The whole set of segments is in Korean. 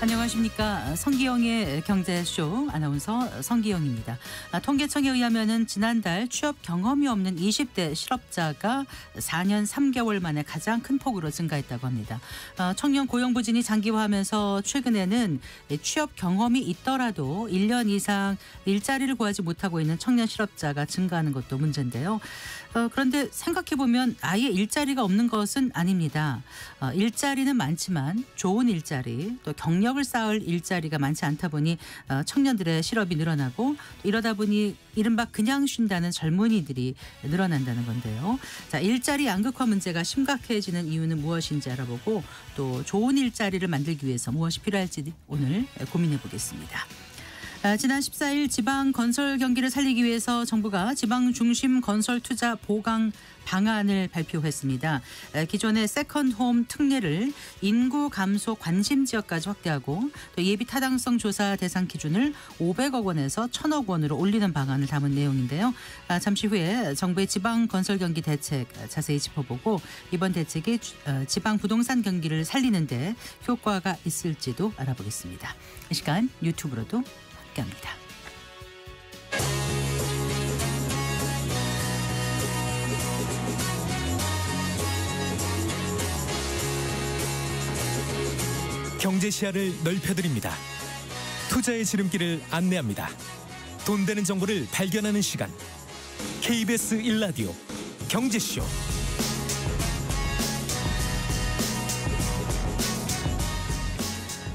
안녕하십니까. 성기영의 경제쇼 아나운서 성기영입니다. 통계청에 의하면 지난달 취업 경험이 없는 20대 실업자가 4년 3개월 만에 가장 큰 폭으로 증가했다고 합니다. 청년 고용 부진이 장기화하면서 최근에는 취업 경험이 있더라도 1년 이상 일자리를 구하지 못하고 있는 청년 실업자가 증가하는 것도 문제인데요. 그런데 생각해보면 아예 일자리가 없는 것은 아닙니다. 일자리는 많지만 좋은 일자리 또 경력을 쌓을 일자리가 많지 않다 보니 청년들의 실업이 늘어나고 이러다 보니 이른바 그냥 쉰다는 젊은이들이 늘어난다는 건데요. 자, 일자리 양극화 문제가 심각해지는 이유는 무엇인지 알아보고 또 좋은 일자리를 만들기 위해서 무엇이 필요할지 오늘 고민해 보겠습니다. 지난 14일 지방 건설 경기를 살리기 위해서 정부가 지방 중심 건설 투자 보강 방안을 발표했습니다. 기존의 세컨홈 특례를 인구 감소 관심 지역까지 확대하고 또 예비 타당성 조사 대상 기준을 500억 원에서 1,000억 원으로 올리는 방안을 담은 내용인데요. 잠시 후에 정부의 지방 건설 경기 대책 자세히 짚어보고 이번 대책이 지방 부동산 경기를 살리는 데 효과가 있을지도 알아보겠습니다. 이 시간 유튜브로도 함께합니다. 경제 시야를 넓혀드립니다. 투자의 지름길을 안내합니다. 돈 되는 정보를 발견하는 시간. KBS 1라디오 경제쇼.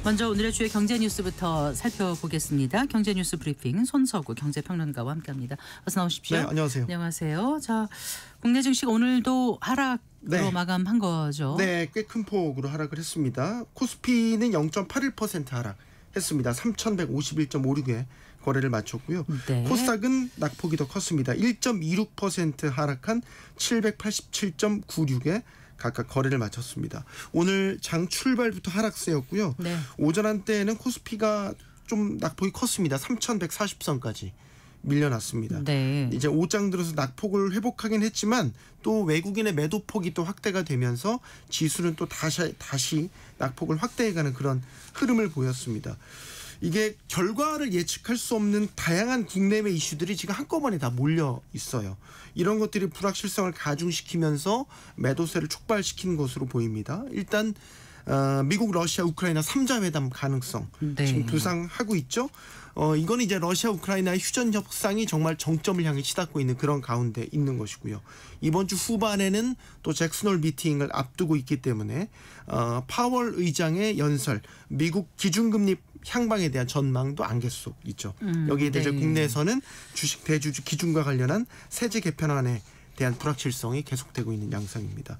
먼저 오늘의 주요 경제 뉴스부터 살펴보겠습니다. 경제 뉴스 브리핑 손석우 경제평론가와 함께합니다. 어서 나오십시오. 네, 안녕하세요. 안녕하세요. 자, 국내 증시 오늘도 하락으로 마감한 거죠. 네, 꽤 큰 폭으로 하락을 했습니다. 코스피는 0.81% 하락했습니다. 3,151.56에 거래를 마쳤고요. 네. 코스닥은 낙폭이 더 컸습니다. 1.26% 하락한 787.96에 각각 거래를 마쳤습니다. 오늘 장 출발부터 하락세였고요. 네. 오전 한때는 코스피가 좀 낙폭이 컸습니다. 3,140선까지 밀려났습니다. 네. 이제 오장 들어서 낙폭을 회복하긴 했지만 또 외국인의 매도폭이 또 확대가 되면서 지수는 또 다시 낙폭을 확대해가는 그런 흐름을 보였습니다. 이게 결과를 예측할 수 없는 다양한 국내외 이슈들이 지금 한꺼번에 다 몰려 있어요. 이런 것들이 불확실성을 가중시키면서 매도세를 촉발시키는 것으로 보입니다. 일단 미국, 러시아, 우크라이나 3자 회담 가능성 지금 부상하고 있죠. 이건 이제 러시아, 우크라이나의 휴전 협상이 정말 정점을 향해 치닫고 있는 그런 가운데 있는 것이고요. 이번 주 후반에는 또 잭슨홀 미팅을 앞두고 있기 때문에 파월 의장의 연설, 미국 기준금리 향방에 대한 전망도 안갯 속 있죠. 여기에 대해 국내에서는 주식 대주주 기준과 관련한 세제 개편안에 대한 불확실성이 계속되고 있는 양상입니다.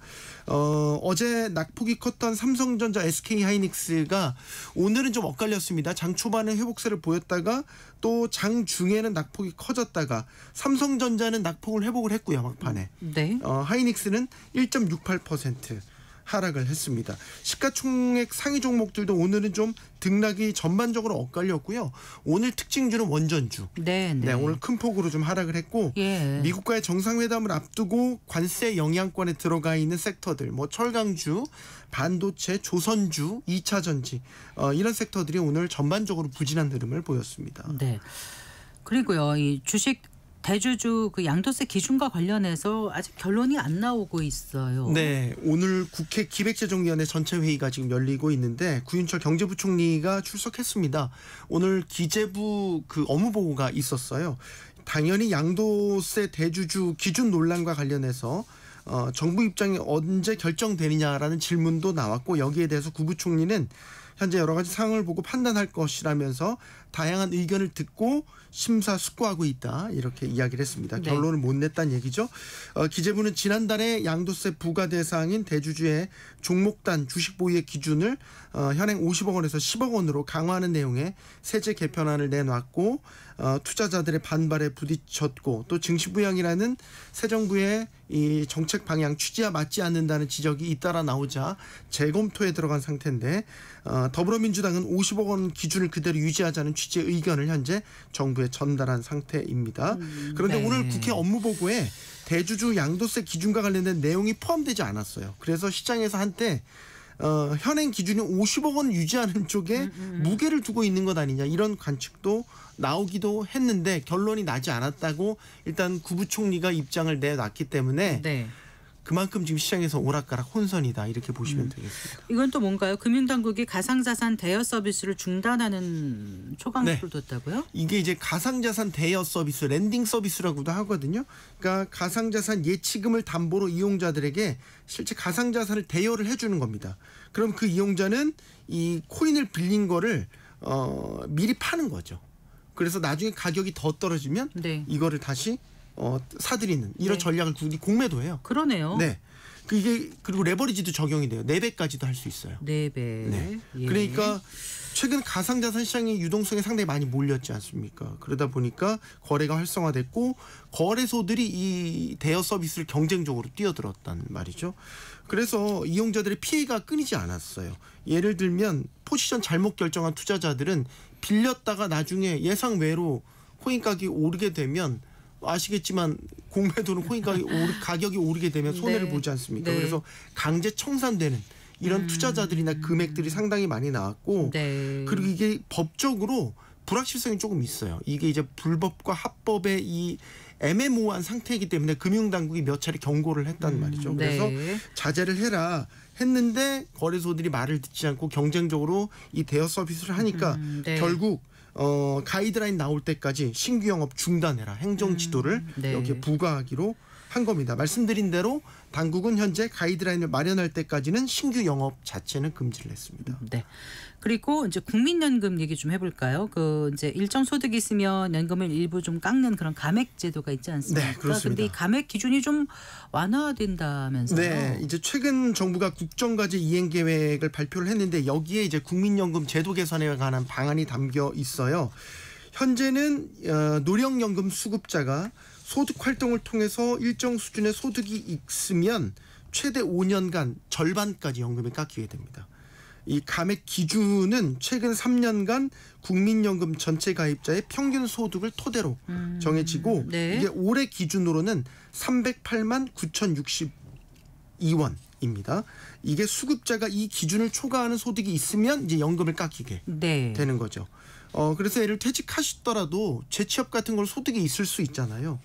어제 낙폭이 컸던 삼성전자, SK하이닉스가 오늘은 좀 엇갈렸습니다. 장 초반에 회복세를 보였다가 또 장 중에는 낙폭이 커졌다가 삼성전자는 낙폭을 회복을 했고요. 막판에. 네. 하이닉스는 1.68% 하락을 했습니다. 시가총액 상위 종목들도 오늘은 좀 등락이 전반적으로 엇갈렸고요. 오늘 특징주는 원전주. 네, 오늘 큰 폭으로 좀 하락을 했고 미국과의 정상회담을 앞두고 관세 영향권에 들어가 있는 섹터들, 뭐 철강주, 반도체, 조선주, 2차 전지 이런 섹터들이 오늘 전반적으로 부진한 흐름을 보였습니다. 네. 그리고요, 이 주식 대주주 그 양도세 기준과 관련해서 아직 결론이 안 나오고 있어요. 네, 오늘 국회 기획재정위원회 전체 회의가 지금 열리고 있는데 구윤철 경제부총리가 출석했습니다. 오늘 기재부 그 업무 보고가 있었어요. 당연히 양도세 대주주 기준 논란과 관련해서 정부 입장이 언제 결정되느냐라는 질문도 나왔고 여기에 대해서 구 부총리는 현재 여러 가지 상황을 보고 판단할 것이라면서 다양한 의견을 듣고 심사숙고하고 있다 이렇게 이야기를 했습니다. 결론을 못 냈다는 얘기죠. 기재부는 지난달에 양도세 부과 대상인 대주주의 종목단 주식 보유의 기준을 현행 50억 원에서 10억 원으로 강화하는 내용의 세제 개편안을 내놨고 투자자들의 반발에 부딪혔고 또 증시부양이라는 새 정부의 이 정책 방향 취지와 맞지 않는다는 지적이 잇따라 나오자 재검토에 들어간 상태인데 더불어민주당은 50억 원 기준을 그대로 유지하자는 취지의 의견을 현재 정부에 전달한 상태입니다. 그런데 오늘 국회 업무보고에 대주주 양도세 기준과 관련된 내용이 포함되지 않았어요. 그래서 시장에서 한때 현행 기준이 50억 원 유지하는 쪽에 무게를 두고 있는 것 아니냐 이런 관측도 나오기도 했는데 결론이 나지 않았다고 일단 국무총리가 입장을 내놨기 때문에 네. 그만큼 지금 시장에서 오락가락 혼선이다 이렇게 보시면 되겠습니다. 이건 또 뭔가요? 금융당국이 가상자산 대여 서비스를 중단하는 초강수를 뒀다고요? 이게 이제 가상자산 대여 서비스, 랜딩 서비스라고도 하거든요. 그러니까 가상자산 예치금을 담보로 이용자들에게 실제 가상자산을 대여를 해주는 겁니다. 그럼 그 이용자는 이 코인을 빌린 거를 미리 파는 거죠. 그래서 나중에 가격이 더 떨어지면 네. 이거를 다시 사들이는 이런 네. 전략을 굳이 공매도 해요. 그러네요. 네. 이게 그리고 레버리지도 적용이 돼요. 4배까지도 할 수 있어요. 4배. 네. 예. 그러니까 최근 가상자산 시장의 유동성이 상당히 많이 몰렸지 않습니까? 그러다 보니까 거래가 활성화됐고 거래소들이 이 대여 서비스를 경쟁적으로 뛰어들었단 말이죠. 그래서 이용자들의 피해가 끊이지 않았어요. 예를 들면 포지션 잘못 결정한 투자자들은 빌렸다가 나중에 예상 외로 코인 가격이 오르게 되면 아시겠지만 공매도는 코인 가격이 오르게 되면 손해를 네. 보지 않습니까? 네. 그래서 강제 청산되는 이런 투자자들이나 금액들이 상당히 많이 나왔고 네. 그리고 이게 법적으로 불확실성이 조금 있어요. 이게 이제 불법과 합법의 이 애매모호한 상태이기 때문에 금융당국이 몇 차례 경고를 했단 말이죠. 그래서 네. 자제를 해라 했는데 거래소들이 말을 듣지 않고 경쟁적으로 이 대여 서비스를 하니까 네. 결국 가이드라인 나올 때까지 신규 영업 중단해라 행정 지도를 네. 여기에 부과하기로 한 겁니다. 말씀드린 대로 당국은 현재 가이드라인을 마련할 때까지는 신규 영업 자체는 금지를 했습니다. 네. 그리고 이제 국민연금 얘기 좀 해볼까요? 그 이제 일정 소득이 있으면 연금을 일부 좀 깎는 그런 감액 제도가 있지 않습니까? 네, 그렇습니다. 근데 이 감액 기준이 좀 완화된다면서요? 네, 이제 최근 정부가 국정과제 이행 계획을 발표를 했는데 여기에 이제 국민연금 제도 개선에 관한 방안이 담겨 있어요. 현재는 노령연금 수급자가 소득 활동을 통해서 일정 수준의 소득이 있으면 최대 5년간 절반까지 연금을 깎이게 됩니다. 이 감액 기준은 최근 3년간 국민연금 전체 가입자의 평균 소득을 토대로 정해지고 네. 이게 올해 기준으로는 308만 9,062원입니다. 이게 수급자가 이 기준을 초과하는 소득이 있으면 이제 연금을 깎이게 네. 되는 거죠. 그래서 예를 퇴직하시더라도 재취업 같은 걸 소득이 있을 수 있잖아요.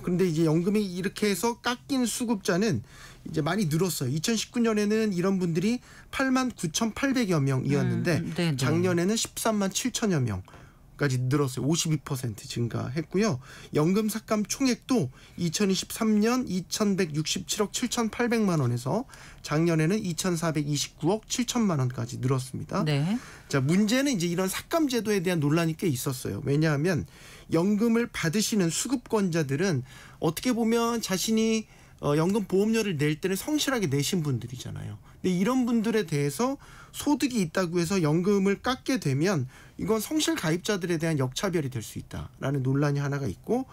근데 이제 연금이 이렇게 해서 깎인 수급자는 이제 많이 늘었어요. 2019년에는 이런 분들이 8만 9,800여 명이었는데 네. 작년에는 13만 7천여 명까지 늘었어요. 52% 증가했고요. 연금 삭감 총액도 2023년 2,167억 7,800만 원에서 작년에는 2,429억 7천만 원까지 늘었습니다. 네. 자, 문제는 이제 이런 삭감 제도에 대한 논란이 꽤 있었어요. 왜냐하면 연금을 받으시는 수급권자들은 어떻게 보면 자신이 연금 보험료를 낼 때는 성실하게 내신 분들이잖아요. 근데 이런 분들에 대해서 소득이 있다고 해서 연금을 깎게 되면 이건 성실 가입자들에 대한 역차별이 될 수 있다라는 논란이 하나가 있고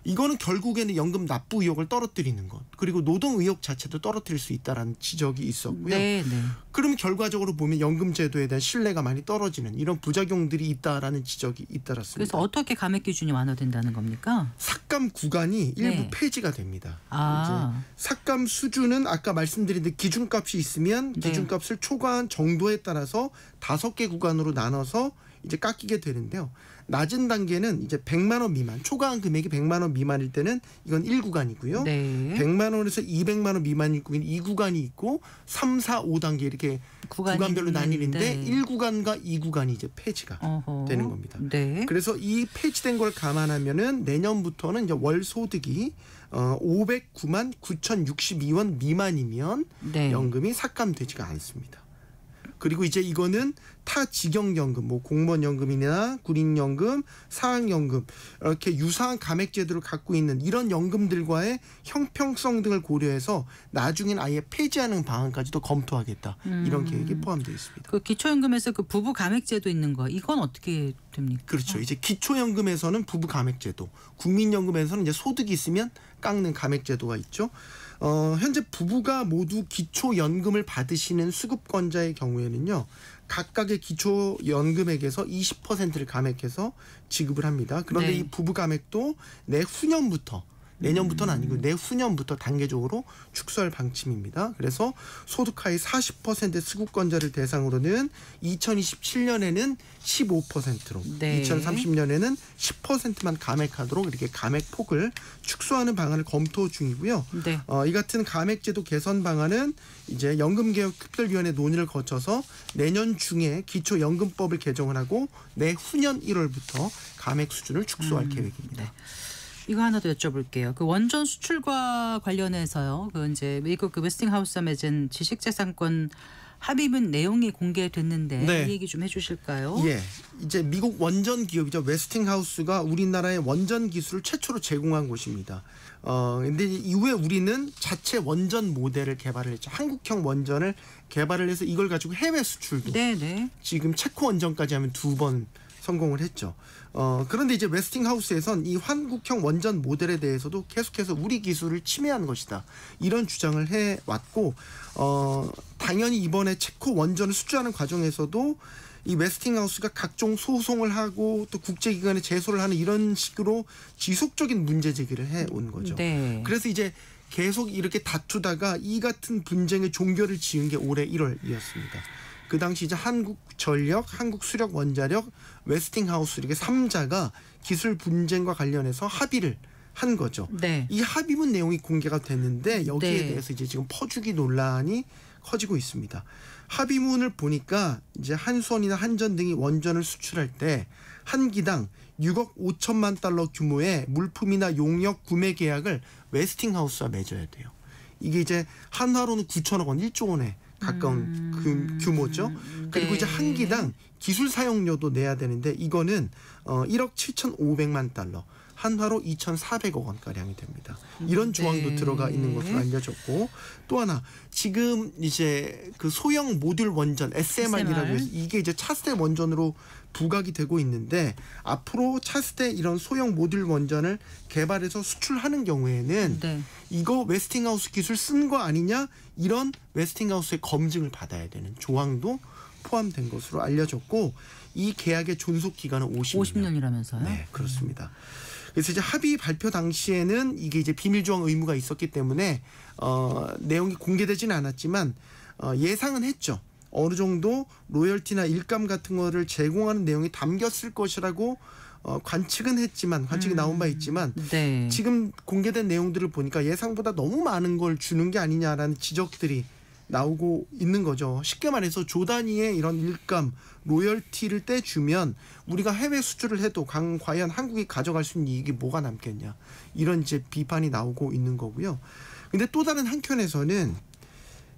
이거는 결국에는 연금 납부 의혹을 떨어뜨리는 것 그리고 노동 의혹 자체도 떨어뜨릴 수 있다라는 지적이 있었고요. 네. 네. 그러면 결과적으로 보면 연금 제도에 대한 신뢰가 많이 떨어지는 이런 부작용들이 있다라는 지적이 잇따랐습니다. 그래서 어떻게 감액 기준이 완화된다는 겁니까? 삭감 구간이 일부 네. 폐지가 됩니다. 아. 이제 삭감 수준은 아까 말씀드린 데 기준값이 있으면 네. 기준값을 초과한 정도에 따라서 5개 구간으로 나눠서 이제 깎이게 되는데요. 낮은 단계는 이제 100만 원 미만, 초과한 금액이 100만 원 미만일 때는 이건 1구간이고요. 네. 100만 원에서 200만 원 미만일 경우는 2구간이 있고 3, 4, 5단계 이렇게 구간별로 나뉘는데 1구간과 2구간이 이제 폐지가 어허. 되는 겁니다. 네. 그래서 이 폐지된 걸 감안하면은 내년부터는 이제 월 소득이 509만 9,062원 미만이면 네. 연금이 삭감되지가 않습니다. 그리고 이제 이거는 타 직영연금, 뭐 공무원연금이나 군인연금, 사학연금 이렇게 유사한 감액제도를 갖고 있는 이런 연금들과의 형평성 등을 고려해서 나중엔 아예 폐지하는 방안까지도 검토하겠다. 이런 계획이 포함되어 있습니다. 그 기초연금에서 그 부부 감액제도 있는 거 이건 어떻게 됩니까? 그렇죠. 이제 기초연금에서는 부부 감액제도, 국민연금에서는 이제 소득이 있으면 깎는 감액제도가 있죠. 현재 부부가 모두 기초연금을 받으시는 수급권자의 경우에는요. 각각의 기초연금액에서 20%를 감액해서 지급을 합니다. 그런데 네. 이 부부 감액도 내후년부터 내년부터는 아니고 내후년부터 단계적으로 축소할 방침입니다. 그래서 소득 하위 40% 수급권자를 대상으로는 2027년에는 15%로 네. 2030년에는 10%만 감액하도록 이렇게 감액폭을 축소하는 방안을 검토 중이고요. 네. 이 같은 감액제도 개선 방안은 이제 연금개혁특별위원회 논의를 거쳐서 내년 중에 기초연금법을 개정을 하고 내후년 1월부터 감액 수준을 축소할 계획입니다. 네. 이거 하나 더 여쭤볼게요. 그 원전 수출과 관련해서요. 그 이제 미국 그 웨스팅하우스와 맺은 지식재산권 합의문 내용이 공개됐는데 네. 이 얘기 좀 해주실까요? 예, 이제 미국 원전 기업이죠. 웨스팅하우스가 우리나라의 원전 기술을 최초로 제공한 곳입니다. 근데 이후에 우리는 자체 원전 모델을 개발을 했죠. 한국형 원전을 개발을 해서 이걸 가지고 해외 수출도 네네. 지금 체코 원전까지 하면 2번 성공을 했죠. 그런데 이제 웨스팅하우스에선 이 한국형 원전 모델에 대해서도 계속해서 우리 기술을 침해하는 것이다. 이런 주장을 해왔고 당연히 이번에 체코 원전을 수주하는 과정에서도 이 웨스팅하우스가 각종 소송을 하고 또 국제기관에 제소를 하는 이런 식으로 지속적인 문제 제기를 해온 거죠. 네. 그래서 이제 계속 이렇게 다투다가 이 같은 분쟁의 종결을 지은 게 올해 1월이었습니다. 그 당시 이제 한국전력, 한국수력원자력, 웨스팅하우스 이렇게 3자가 기술 분쟁과 관련해서 합의를 한 거죠. 네. 이 합의문 내용이 공개가 됐는데 여기에 네. 대해서 이제 지금 퍼주기 논란이 커지고 있습니다. 합의문을 보니까 이제 한수원이나 한전 등이 원전을 수출할 때 한 기당 6억 5천만 달러 규모의 물품이나 용역 구매 계약을 웨스팅하우스와 맺어야 돼요. 이게 이제 한화로는 9천억 원, 1조 원에 가까운 규모죠. 그리고 네. 이제 한 기당 기술 사용료도 내야 되는데 이거는 1억 7,500만 달러, 한화로 2,400억 원가량이 됩니다. 이런 조항도 네. 들어가 있는 것으로 알려졌고 또 하나 지금 이제 그 소형 모듈 원전 SMR이라고 해서 이게 이제 차세대 원전으로 부각이 되고 있는데 앞으로 차세대 이런 소형 모듈 원전을 개발해서 수출하는 경우에는 네. 이거 웨스팅하우스 기술 쓴 거 아니냐 이런 웨스팅하우스의 검증을 받아야 되는 조항도 포함된 것으로 알려졌고 이 계약의 존속 기간은 50년. 50년이라면서요? 네, 그렇습니다. 그래서 이제 합의 발표 당시에는 이게 이제 비밀 조항 의무가 있었기 때문에 내용이 공개되지는 않았지만 예상은 했죠. 어느 정도 로열티나 일감 같은 거를 제공하는 내용이 담겼을 것이라고 관측은 했지만 관측이 나온 바 있지만 네. 지금 공개된 내용들을 보니까 예상보다 너무 많은 걸 주는 게 아니냐라는 지적들이 나오고 있는 거죠. 쉽게 말해서 조 단위의 이런 일감, 로열티를 떼주면 우리가 해외 수출을 해도 과연 한국이 가져갈 수 있는 이익이 뭐가 남겠냐. 이런 이제 비판이 나오고 있는 거고요. 근데 또 다른 한켠에서는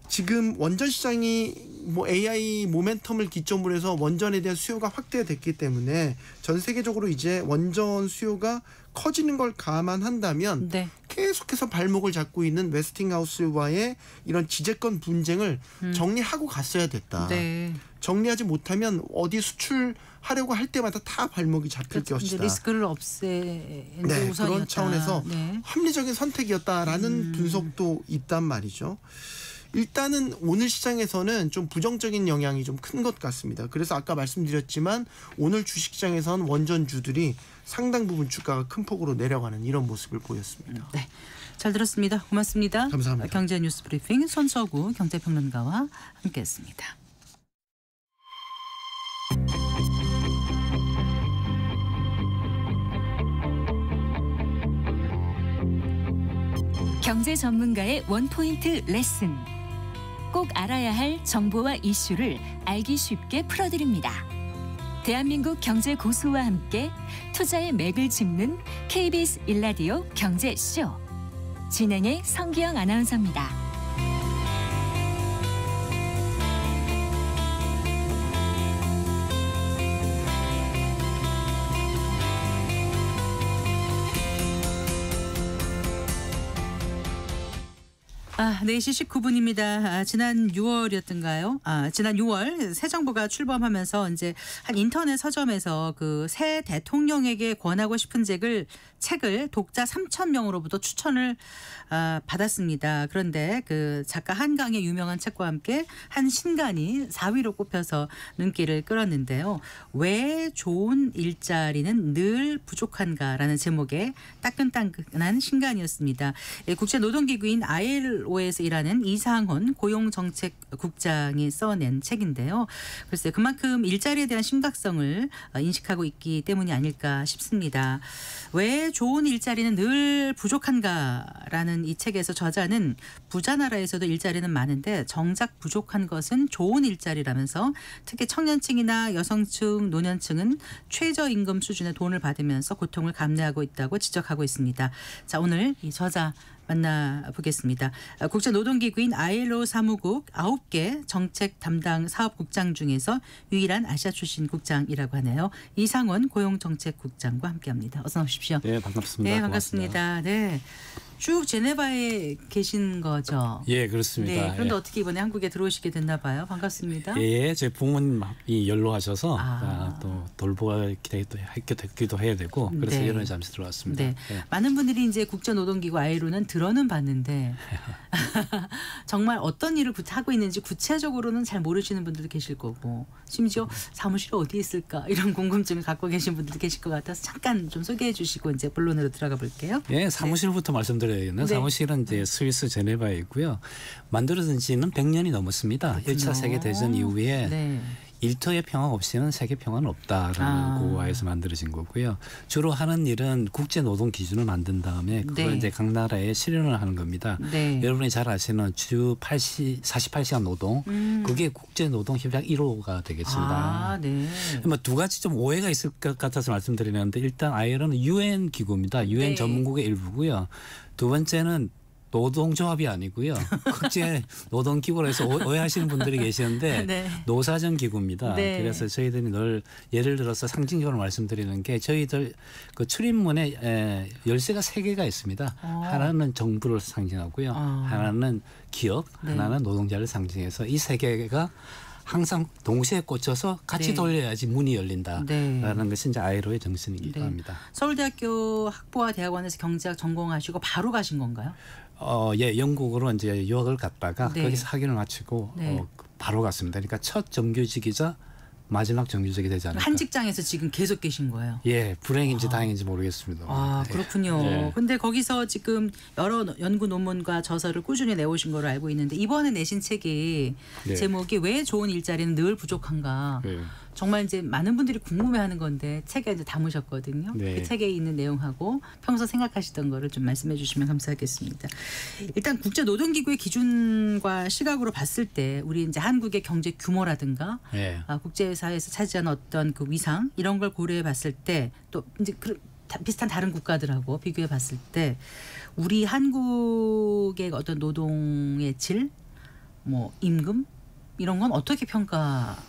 지금 원전 시장이 뭐 AI 모멘텀을 기점으로 해서 원전에 대한 수요가 확대됐기 때문에 전 세계적으로 이제 원전 수요가 커지는 걸 감안한다면 네. 계속해서 발목을 잡고 있는 웨스팅하우스와의 이런 지재권 분쟁을 정리하고 갔어야 됐다. 네. 정리하지 못하면 어디 수출하려고 할 때마다 다 발목이 잡힐 것이다. 리스크를 없애는 네, 우선이었다. 그런 차원에서 네. 합리적인 선택이었다라는 분석도 있단 말이죠. 일단은 오늘 시장에서는 좀 부정적인 영향이 좀 큰 것 같습니다. 그래서 아까 말씀드렸지만 오늘 주식시장에서는 원전주들이 상당 부분 주가가 큰 폭으로 내려가는 이런 모습을 보였습니다. 네. 잘 들었습니다. 고맙습니다. 감사합니다. 경제 뉴스 브리핑 손서구 경제평론가와 함께했습니다. 경제 전문가의 원포인트 레슨. 꼭 알아야 할 정보와 이슈를 알기 쉽게 풀어드립니다. 대한민국 경제 고수와 함께 투자의 맥을 짚는 KBS 1라디오 경제쇼. 진행의 성기영 아나운서입니다. 4시 19분입니다. 지난 6월이었던가요? 지난 6월 새 정부가 출범하면서 이제 한 인터넷 서점에서 그 새 대통령에게 권하고 싶은 책을 독자 3,000명으로부터 추천을 받았습니다. 그런데 그 작가 한강의 유명한 책과 함께 한 신간이 4위로 꼽혀서 눈길을 끌었는데요. 왜 좋은 일자리는 늘 부족한가라는 제목의 따끈따끈한 신간이었습니다. 국제노동기구인 ILO에서 일하는 이상헌 고용정책국장이 써낸 책인데요. 글쎄 그만큼 일자리에 대한 심각성을 인식하고 있기 때문이 아닐까 싶습니다. 왜 좋은 일자리는 늘 부족한가라는 이 책에서 저자는 부자 나라에서도 일자리는 많은데 정작 부족한 것은 좋은 일자리라면서 특히 청년층이나 여성층, 노년층은 최저임금 수준의 돈을 받으면서 고통을 감내하고 있다고 지적하고 있습니다. 자, 오늘 이 저자 만나보겠습니다. 국제노동기구인 ILO 사무국 9개 정책 담당 사업국장 중에서 유일한 아시아 출신 국장이라고 하네요. 이상원 고용정책국장과 함께합니다. 어서 오십시오. 네, 반갑습니다. 네, 반갑습니다. 네. 쭉 제네바에 계신 거죠? 예, 그렇습니다. 네, 그런데 예. 어떻게 이번에 한국에 들어오시게 됐나 봐요. 반갑습니다. 예, 제 부모님이 연로하셔서 또 돌보기도 해야 되고 그래서 네. 이번에 잠시 들어왔습니다. 네. 예. 많은 분들이 이제 국제노동기구 ILO는 들어는 봤는데 정말 어떤 일을 하고 있는지 구체적으로는 잘 모르시는 분들도 계실 거고 심지어 사무실이 어디 있을까 이런 궁금증을 갖고 계신 분들도 계실 것 같아서 잠깐 좀 소개해 주시고 이제 본론으로 들어가 볼게요. 예, 사무실부터 말씀드려야겠네요. 네. 사무실은 이제 스위스 제네바에 있고요. 만들어진 지는 100년이 넘었습니다. 그렇군요. 1차 세계대전 이후에 네. 일터의 평화 없이는 세계 평화는 없다라는 고하에서 만들어진 거고요. 주로 하는 일은 국제 노동 기준을 만든 다음에 그걸 네. 이제 각 나라에 실현을 하는 겁니다. 네. 여러분이 잘 아시는 주 48시간 노동, 그게 국제 노동 협약 1호가 되겠습니다. 네. 뭐 두 가지 좀 오해가 있을 것 같아서 말씀드리는데 일단 ILO는 UN 기구입니다. UN 네. 전문국의 일부고요. 두 번째는 노동조합이 아니고요. 국제 노동기구로 해서 오해하시는 분들이 계시는데 네. 노사정 기구입니다. 네. 그래서 저희들이 늘 예를 들어서 상징적으로 말씀드리는 게 저희들 그 출입문에 열쇠가 3개가 있습니다. 하나는 정부를 상징하고요. 하나는 기업, 네. 하나는 노동자를 상징해서 이 3개가 항상 동시에 꽂혀서 같이 네. 돌려야지 문이 열린다라는 네. 것이 이제 ILO의 정신이기도 네. 합니다. 서울대학교 학부와 대학원에서 경제학 전공하시고 바로 가신 건가요? 예, 영국으로 이제 유학을 갔다가 네. 거기서 학위를 마치고 네. 바로 갔습니다. 그러니까 첫 정규직이자 마지막 정규직이 되지 않을까. 한 직장에서 지금 계속 계신 거예요? 예, 불행인지 다행인지 모르겠습니다. 예. 그렇군요. 예. 근데 거기서 지금 여러 연구 논문과 저서를 꾸준히 내오신 걸로 알고 있는데 이번에 내신 책이 네. 제목이 왜 좋은 일자리는 늘 부족한가. 예. 정말 이제 많은 분들이 궁금해하는 건데 책에 이제 담으셨거든요. 네. 그 책에 있는 내용하고 평소 생각하시던 거를 좀 말씀해 주시면 감사하겠습니다. 일단 국제노동기구의 기준과 시각으로 봤을 때 우리 이제 한국의 경제 규모라든가 예. 국제사회에서 차지하는 어떤 그 위상 이런 걸 고려해 봤을 때 또 이제 비슷한 다른 국가들하고 비교해 봤을 때 우리 한국의 어떤 노동의 질, 뭐 임금 이런 건 어떻게 평가하시겠어요?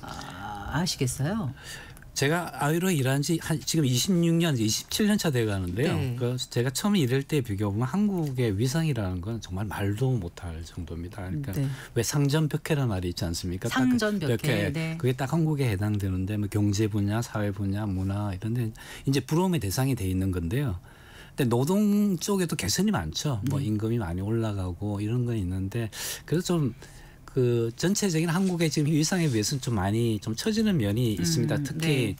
제가 아이로 일한 지 지금 26년, 27년 차 돼 가는데요. 네. 제가 처음에 일할 때 비교해보면 한국의 위상이라는 건 정말 말도 못할 정도입니다. 그러니까 네. 왜 상전벽해라는 말이 있지 않습니까? 딱 상전벽해. 네. 그게 딱 한국에 해당되는데 뭐 경제 분야, 사회 분야, 문화 이런 데 이제 부러움의 대상이 돼 있는 건데요. 근데 노동 쪽에도 개선이 많죠. 뭐 임금이 많이 올라가고 이런 건 있는데 그래서 좀 그 전체적인 한국의 지금 위상에 비해서는 좀 많이 좀 처지는 면이 있습니다. 특히 네.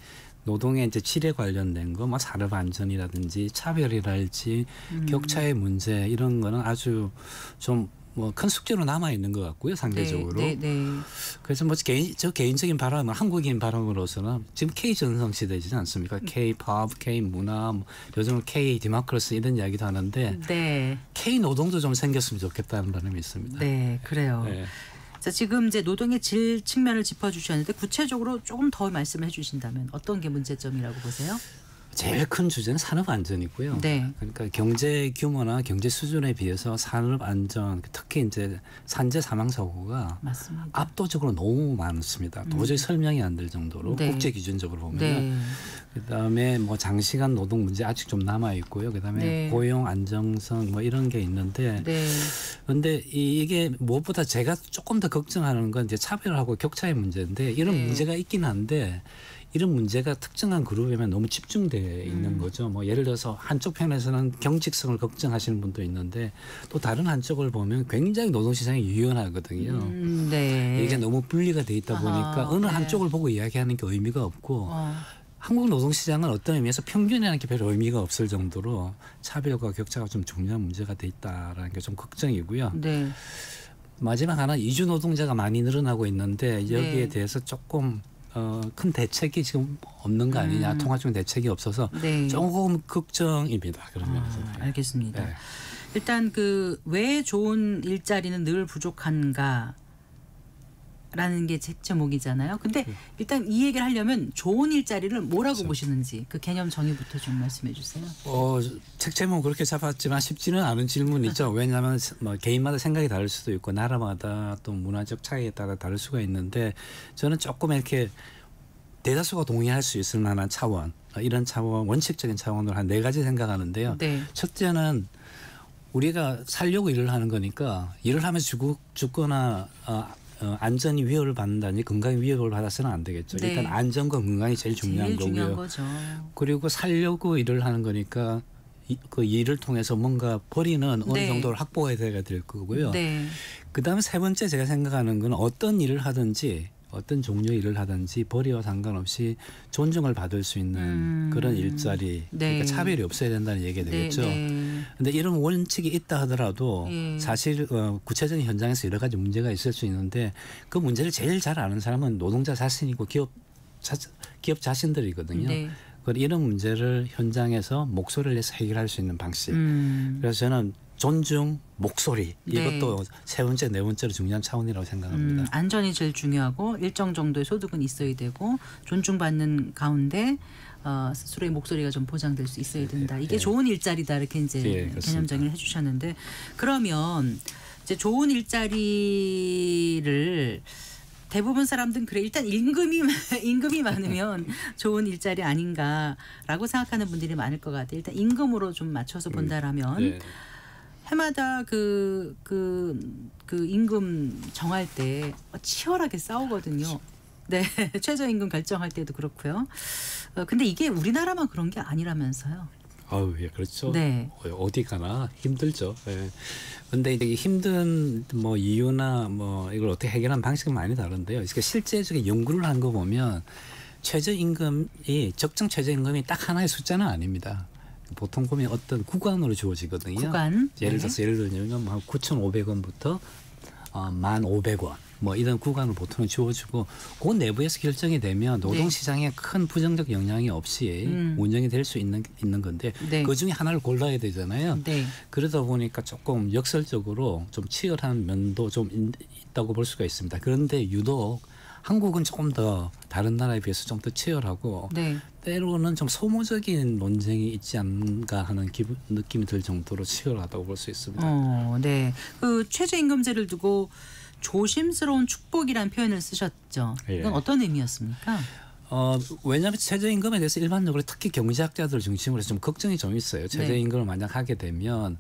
노동의 이제 질에 관련된 거, 뭐 산업 안전이라든지 차별이랄지 격차의 문제 이런 거는 아주 좀 뭐 큰 숙제로 남아 있는 것 같고요, 상대적으로. 네, 네, 네. 그래서 뭐 저 개인적인 바람은 한국인 바람으로서는 지금 K 전성 시대이지 않습니까? K 팝, K 문화, 뭐 요즘은 K 디모크라시 이런 이야기도 하는데 네. K 노동도 좀 생겼으면 좋겠다는 바람이 있습니다. 네, 그래요. 네. 자, 지금 이제 노동의 질 측면을 짚어주셨는데 구체적으로 조금 더 말씀해 주신다면 어떤 게 문제점이라고 보세요? 제일 큰 주제는 산업 안전이고요. 네. 그러니까 경제 규모나 경제 수준에 비해서 산업 안전, 특히 이제 산재 사망 사고가 맞습니다. 압도적으로 너무 많습니다. 도저히 설명이 안 될 정도로 네. 국제 기준적으로 보면. 네. 그다음에 뭐 장시간 노동 문제 아직 좀 남아 있고요. 그다음에 네. 고용 안정성 뭐 이런 게 있는데, 네. 그런데 이게 무엇보다 제가 조금 더 걱정하는 건 이제 차별하고 격차의 문제인데 이런 네. 문제가 있긴 한데. 이런 문제가 특정한 그룹에만 너무 집중돼 있는 거죠. 뭐 예를 들어서 한쪽 편에서는 경직성을 걱정하시는 분도 있는데 또 다른 한쪽을 보면 굉장히 노동시장이 유연하거든요. 네. 이게 너무 분리가 돼 있다 보니까 아하, 어느 네. 한쪽을 보고 이야기하는 게 의미가 없고 한국 노동시장은 어떤 의미에서 평균이라는 게 별로 의미가 없을 정도로 차별과 격차가 좀 중요한 문제가 돼 있다라는 게 좀 걱정이고요. 네. 마지막 하나 이주 노동자가 많이 늘어나고 있는데 여기에 네. 대해서 조금 큰 대책이 지금 없는 거 아니냐, 통합적인 대책이 없어서 네. 조금 걱정입니다. 그런 면에서. 알겠습니다. 네. 일단 그 왜 좋은 일자리는 늘 부족한가? 라는 게 제 제목이잖아요. 근데 일단 이 얘기를 하려면 좋은 일자리를 뭐라고 보시는지 그 개념 정의부터 좀 말씀해 주세요. 책 제목 그렇게 잡았지만 쉽지는 않은 질문이죠. 왜냐하면 뭐 개인마다 생각이 다를 수도 있고 나라마다 또 문화적 차이에 따라 다를 수가 있는데 저는 조금 이렇게 대다수가 동의할 수 있을 만한 차원, 이런 차원, 원칙적인 차원으로 한 4가지 생각하는데요. 네. 첫째는 우리가 살려고 일을 하는 거니까 일을 하면서 죽거나 안전이 위협을 받는다니 건강이 위협을 받아서는 안 되겠죠. 네. 일단 안전과 건강이 제일 중요한 제일 거고요. 중요한 거죠. 그리고 살려고 일을 하는 거니까 그 일을 통해서 뭔가 벌이는 어느 네. 정도를 확보해야 될 거고요. 네. 그다음에 세 번째 제가 생각하는 건 어떤 일을 하든지 어떤 종류의 일을 하든지 벌이와 상관없이 존중을 받을 수 있는 그런 일자리, 네. 그러니까 차별이 없어야 된다는 얘기가 되겠죠. 네. 근데 이런 원칙이 있다 하더라도 예. 사실 구체적인 현장에서 여러 가지 문제가 있을 수 있는데 그 문제를 제일 잘 아는 사람은 노동자 자신이고 기업 자신들이거든요. 네. 이런 문제를 현장에서 목소리를 내서 해결할 수 있는 방식. 그래서 저는 존중, 목소리 네. 이것도 세 번째, 네 번째로 중요한 차원이라고 생각합니다. 안전이 제일 중요하고 일정 정도의 소득은 있어야 되고 존중받는 가운데 스스로의 목소리가 좀 보장될 수 있어야 된다. 이게 좋은 일자리다 이렇게 이제 그렇습니다. 개념 정의를 해주셨는데 그러면 이제 좋은 일자리를 대부분 사람들은 그래 일단 임금이 많으면 좋은 일자리 아닌가라고 생각하는 분들이 많을 것 같아요. 일단 임금으로 좀 맞춰서 본다라면. 네. 해마다 그 임금 정할 때 치열하게 싸우거든요. 네, 최저임금 결정할 때도 그렇고요. 근데 이게 우리나라만 그런 게 아니라면서요. 예, 그렇죠. 네. 어디 가나 힘들죠. 그런데 이게 힘든 뭐 이유나 뭐 이걸 어떻게 해결하는 방식은 많이 다른데요. 그러니까 실제적인 연구를 한 거 보면 최저임금이 적정 최저임금이 딱 하나의 숫자는 아닙니다. 보통 보면 어떤 구간으로 주어지거든요. 구간. 예를 네. 들어서 예를 들면 9,500원부터 1,500원 뭐 이런 구간을 보통 주어지고 그 내부에서 결정이 되면 노동시장에 큰 부정적 영향이 없이 운영이 될 수 있는 건데 네. 그 중에 하나를 골라야 되잖아요. 네. 그러다 보니까 조금 역설적으로 좀 치열한 면도 좀 있다고 볼 수가 있습니다. 그런데 유독 한국은 조금 더 다른 나라에 비해서 좀 더 치열하고 네. 때로는 좀 소모적인 논쟁이 있지 않은가 하는 느낌이 들 정도로 치열하다고 볼 수 있습니다. 네. 그 최저임금제를 두고 조심스러운 축복이라는 표현을 쓰셨죠. 이건 예. 어떤 의미였습니까? 왜냐하면 최저임금에 대해서 일반적으로 특히 경제학자들 중심으로 해서 좀 걱정이 좀 있어요. 최저임금을 만약 하게 되면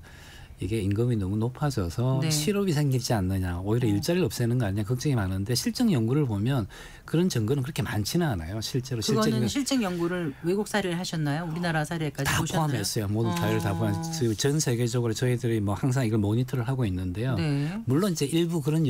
이게 임금이 너무 높아져서 네. 실업이 생기지 않느냐, 오히려 일자리를 없애는 거 아니냐 걱정이 많은데 실증 연구를 보면 그런 증거는 그렇게 많지는 않아요. 실제로 그거는 실증 연구를 외국 사례를 하셨나요? 우리나라 사례까지 다 보셨나요? 포함했어요. 모든 사례를 다 포함해서 전 세계적으로 저희들이 뭐 항상 이걸 모니터를 하고 있는데요. 네. 물론 이제 일부 그런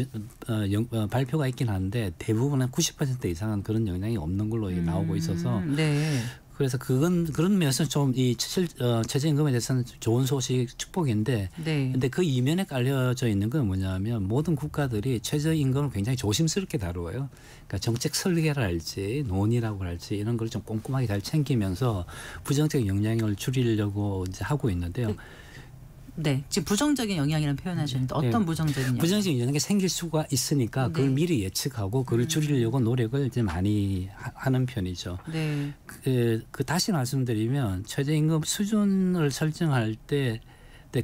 발표가 있긴 한데 대부분은 90% 이상은 그런 영향이 없는 걸로 이게 나오고 있어서 네. 그래서 그런 면에서 좀 이 최저임금에 대해서는 좋은 소식, 축복인데, 네. 근데 그 이면에 깔려져 있는 건 뭐냐면 모든 국가들이 최저임금을 굉장히 조심스럽게 다루어요. 그러니까 정책 설계를 할지 논의라고 할지 이런 걸 좀 꼼꼼하게 잘 챙기면서 부정적 영향을 줄이려고 이제 하고 있는데요. 네, 지금 부정적인 영향이라는 표현하셨는데 어떤 부정적인 영향? 부정적인 영향이 생길 수가 있으니까 그걸 네. 미리 예측하고 그걸 줄이려고 노력을 이제 많이 하는 편이죠. 네. 다시 말씀드리면 최저임금 수준을 설정할 때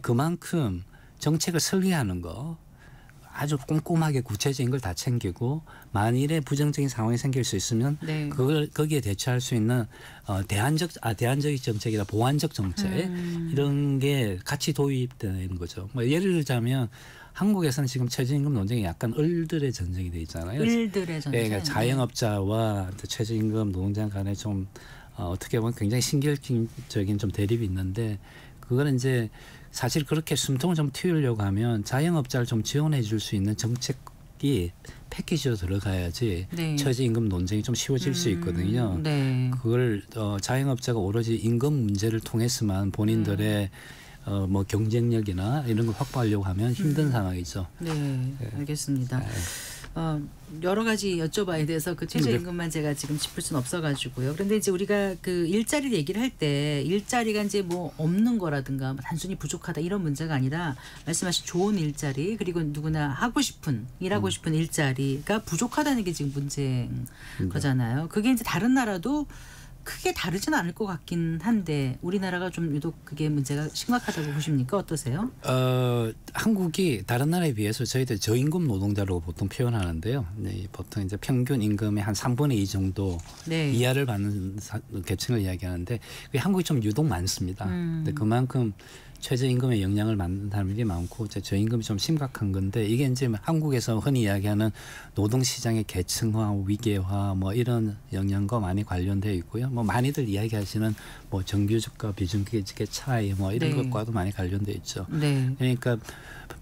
그만큼 정책을 설계하는 거 아주 꼼꼼하게 구체적인 걸 다 챙기고 만일에 부정적인 상황이 생길 수 있으면 네. 그걸 거기에 대처할 수 있는 대안적 정책이나 보완적 정책 이런 게 같이 도입되는 거죠. 뭐 예를 들자면 한국에서는 지금 최저임금 논쟁이 약간 을들의 전쟁이 돼 있잖아요. 을들의 전쟁. 그러니까 자영업자와 최저임금 노동자 간에 좀 어떻게 보면 굉장히 신경적인 좀 대립이 있는데 그거는 이제 사실 그렇게 숨통을 좀 틔우려고 하면 자영업자를 좀 지원해 줄 수 있는 정책이 패키지로 들어가야지 네. 최저임금 논쟁이 좀 쉬워질 수 있거든요. 네. 그걸 자영업자가 오로지 임금 문제를 통해서만 본인들의 뭐 경쟁력이나 이런 걸 확보하려고 하면 힘든 상황이죠. 네, 알겠습니다. 여러 가지 여쭤봐야 돼서 그 최저임금만 제가 지금 짚을 수는 없어가지고요. 그런데 이제 우리가 그 일자리를 얘기를 할 때 일자리가 이제 뭐 없는 거라든가 단순히 부족하다 이런 문제가 아니라 말씀하신 좋은 일자리 그리고 누구나 일하고 싶은 일자리가 부족하다는 게 지금 문제인 거잖아요. 그게 이제 다른 나라도 크게 다르지는 않을 것 같긴 한데 우리나라가 좀 유독 그게 문제가 심각하다고 보십니까? 어떠세요? 한국이 다른 나라에 비해서 저희들 저임금 노동자라고 보통 표현하는데요. 네, 보통 이제 평균 임금의 한 3분의 2 정도 네. 이하를 받는 계층을 이야기하는데 한국이 좀 유독 많습니다. 근데 그만큼 최저임금에 영향을 받는 사람들이 많고 저임금이 좀 심각한 건데 이게 이제 한국에서 흔히 이야기하는 노동시장의 계층화, 위계화 뭐 이런 영향과 많이 관련되어 있고요. 뭐 많이들 이야기하시는 뭐 정규직과 비정규직의 차이 뭐 이런 네. 것과도 많이 관련되어 있죠. 네. 그러니까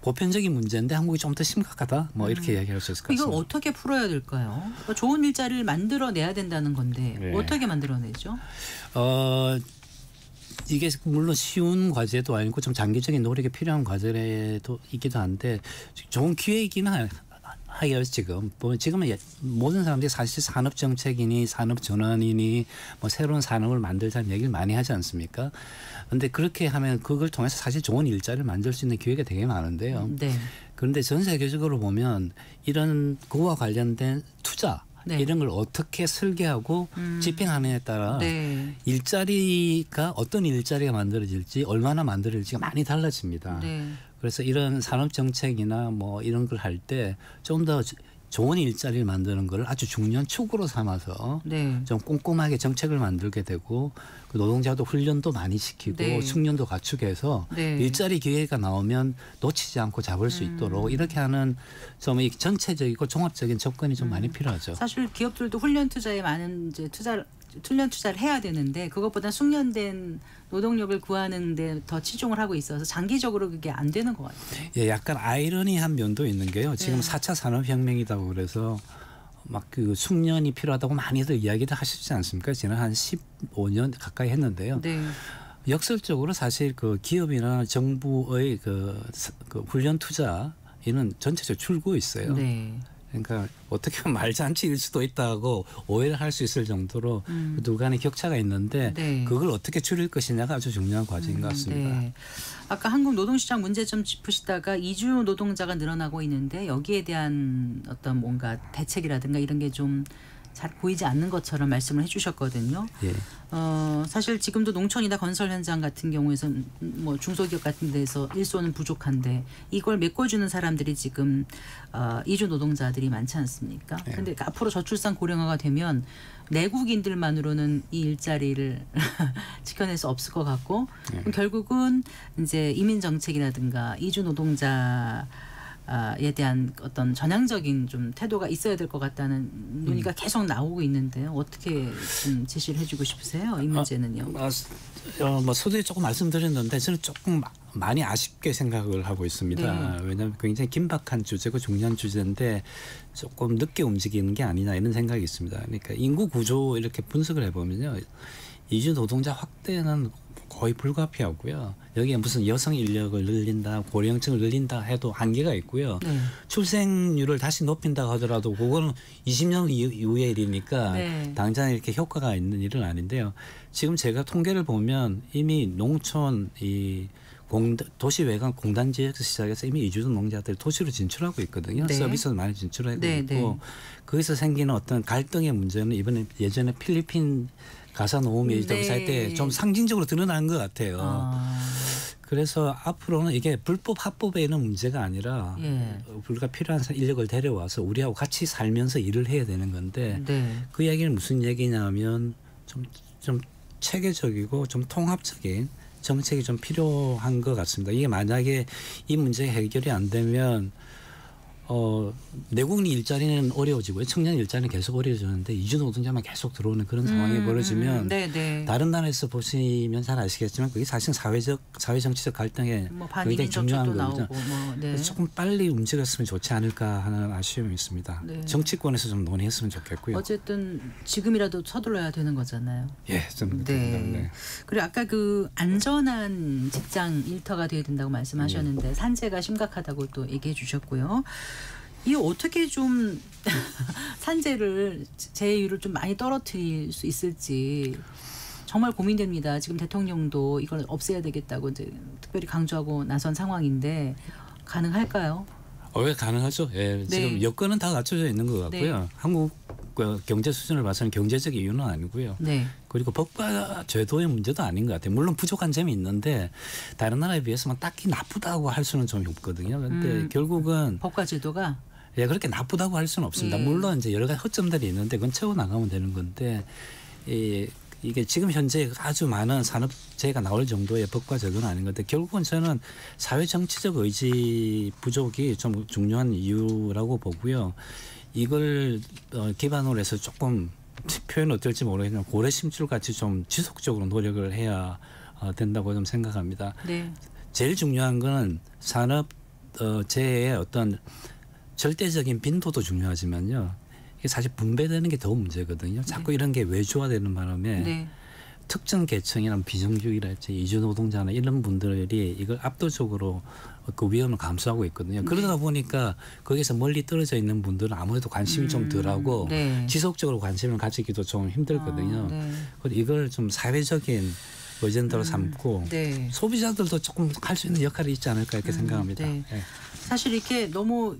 보편적인 문제인데 한국이 좀 더 심각하다 뭐 이렇게 이야기할 수 있을 것 이걸 같습니다. 어떻게 풀어야 될까요? 그러니까 좋은 일자리를 만들어내야 된다는 건데 네. 어떻게 만들어내죠? 이게 물론 쉬운 과제도 아니고 좀 장기적인 노력이 필요한 과제도 있기도 한데 좋은 기회이긴 하여 지금 보면 지금은 모든 사람들이 사실 산업 정책이니 산업 전환이니 뭐 새로운 산업을 만들자는 얘기를 많이 하지 않습니까? 그런데 그렇게 하면 그걸 통해서 사실 좋은 일자리를 만들 수 있는 기회가 되게 많은데요. 네. 그런데 전 세계적으로 보면 이런 그와 관련된 투자 네. 이런 걸 어떻게 설계하고 집행하느냐에 따라 네. 일자리가 어떤 일자리가 만들어질지 얼마나 만들어질지가 많이 달라집니다. 네. 그래서 이런 산업 정책이나 뭐 이런 걸 할 때 좀 더 좋은 일자리를 만드는 걸 아주 중요한 축으로 삼아서 네. 좀 꼼꼼하게 정책을 만들게 되고 그 노동자도 훈련도 많이 시키고 네. 숙련도 갖추게 해서 일자리 기회가 나오면 놓치지 않고 잡을 수 있도록 이렇게 하는 좀 이 전체적이고 종합적인 접근이 좀 많이 필요하죠. 사실 기업들도 훈련 투자에 많은 이제 훈련 투자를 해야 되는데 그것보다 숙련된 노동력을 구하는 데 더 치중을 하고 있어서 장기적으로 그게 안 되는 것 같아요. 예, 약간 아이러니한 면도 있는 게요. 지금 네. 4차 산업혁명이라고 그래서 막 그 숙련이 필요하다고 많이들 이야기도 하시지 않습니까? 지난 한 15년 가까이 했는데요. 네. 역설적으로 사실 그 기업이나 정부의 그 훈련 투자 이는 전체적으로 줄고 있어요. 네. 그러니까 어떻게 보면 말잔치일 수도 있다고 오해를 할 수 있을 정도로 그 둘 간의 격차가 있는데 네. 그걸 어떻게 줄일 것이냐가 아주 중요한 과제인 것 같습니다. 네. 아까 한국 노동시장 문제점 짚으시다가 이주 노동자가 늘어나고 있는데 여기에 대한 어떤 뭔가 대책이라든가 이런 게 좀 잘 보이지 않는 것처럼 말씀을 해주셨거든요. 예. 사실 지금도 농촌이나 건설 현장 같은 경우에는 뭐 중소기업 같은 데서 일손은 부족한데 이걸 메꿔주는 사람들이 지금 이주 노동자들이 많지 않습니까? 그런데 앞으로 저출산 고령화가 되면 내국인들만으로는 이 일자리를 지켜낼 수 없을 것 같고 그럼 결국은 이제 이민 정책이라든가 이주 노동자 에 대한 어떤 전향적인 좀 태도가 있어야 될 것 같다는 논의가 계속 나오고 있는데요. 어떻게 좀 제시를 해주고 싶으세요? 이 문제는요. 뭐 서두에 조금 말씀드렸는데 저는 조금 많이 아쉽게 생각을 하고 있습니다. 네. 왜냐하면 굉장히 긴박한 주제고 중요한 주제인데 조금 늦게 움직이는 게 아니냐 이런 생각이 있습니다. 그러니까 인구 구조 이렇게 분석을 해보면요. 이주 노동자 확대는 거의 불가피하고요. 여기에 무슨 여성 인력을 늘린다, 고령층을 늘린다 해도 한계가 있고요. 네. 출생률을 다시 높인다 하더라도 그거는 20년 이후의 일이니까 네. 당장 이렇게 효과가 있는 일은 아닌데요. 지금 제가 통계를 보면 이미 농촌 이 도시 외곽 공단 지역에서 시작해서 이미 이주도 농자들이 도시로 진출하고 있거든요. 네. 서비스도 많이 진출하고 네, 있고 네. 거기서 생기는 어떤 갈등의 문제는 예전에 필리핀 가사 노무미 네. 살 때 좀 상징적으로 드러난 것 같아요. 그래서 앞으로는 이게 불법 합법에 있는 문제가 아니라 예. 우리가 필요한 인력을 데려와서 우리하고 같이 살면서 일을 해야 되는 건데 네. 그 얘기는 무슨 얘기냐면 좀 체계적이고 좀 통합적인 정책이 좀 필요한 것 같습니다. 이게 만약에 이 문제가 해결이 안 되면 내국인 일자리는 어려워지고요. 청년 일자리는 계속 어려워지는데 이주 노동자만 계속 들어오는 그런 상황이 벌어지면 네. 다른 나라에서 보시면 잘 아시겠지만 그게 사실 사회 정치적 갈등에 뭐 굉장히 중요한 반이민 거죠. 나오고 뭐, 네. 그래서 조금 빨리 움직였으면 좋지 않을까 하는 아쉬움이 있습니다. 네. 정치권에서 좀 논의했으면 좋겠고요. 어쨌든 지금이라도 서둘러야 되는 거잖아요. 예, 좀 네. 그리고 아까 그 안전한 직장 일터가 돼야 된다고 말씀하셨는데 산재가 심각하다고 또 얘기해 주셨고요. 이 어떻게 좀 산재를 재해율을 좀 많이 떨어뜨릴 수 있을지 정말 고민됩니다. 지금 대통령도 이걸 없애야 되겠다고 이제 특별히 강조하고 나선 상황인데 가능할까요? 왜 가능하죠? 예, 지금 여건은 다 갖춰져 있는 것 같고요. 네. 한국 경제 수준을 봐서는 경제적 이유는 아니고요. 네. 그리고 법과 제도의 문제도 아닌 것 같아요. 물론 부족한 점이 있는데 다른 나라에 비해서만 딱히 나쁘다고 할 수는 좀 없거든요. 그런데 결국은 법과 제도가 예, 그렇게 나쁘다고 할 수는 없습니다. 예. 물론 이제 여러 가지 허점들이 있는데 그건 채워 나가면 되는 건데 이게 지금 현재 아주 많은 산업재해가 나올 정도의 법과 제도는 아닌 건데 결국은 저는 사회 정치적 의지 부족이 좀 중요한 이유라고 보고요. 이걸 기반으로 해서 조금 표현 어떨지 모르겠지만 고래 심줄 같이 좀 지속적으로 노력을 해야 된다고 좀 생각합니다. 네. 제일 중요한 거는 산업 재해의 어떤 절대적인 빈도도 중요하지만요. 이게 사실 분배되는 게 더 문제거든요. 자꾸 이런 게 외주화되는 바람에 네. 특정 계층이나 비정규직이랄지 이주 노동자나 이런 분들이 이걸 압도적으로 그 위험을 감수하고 있거든요. 그러다 보니까 거기서 멀리 떨어져 있는 분들은 아무래도 관심이 좀 덜하고 네. 지속적으로 관심을 가지기도 좀 힘들거든요. 네. 그래서 이걸 좀 사회적인 어젠다로 삼고 네. 소비자들도 조금 할 수 있는 역할이 있지 않을까 이렇게 생각합니다. 네. 예. 사실 이렇게 너무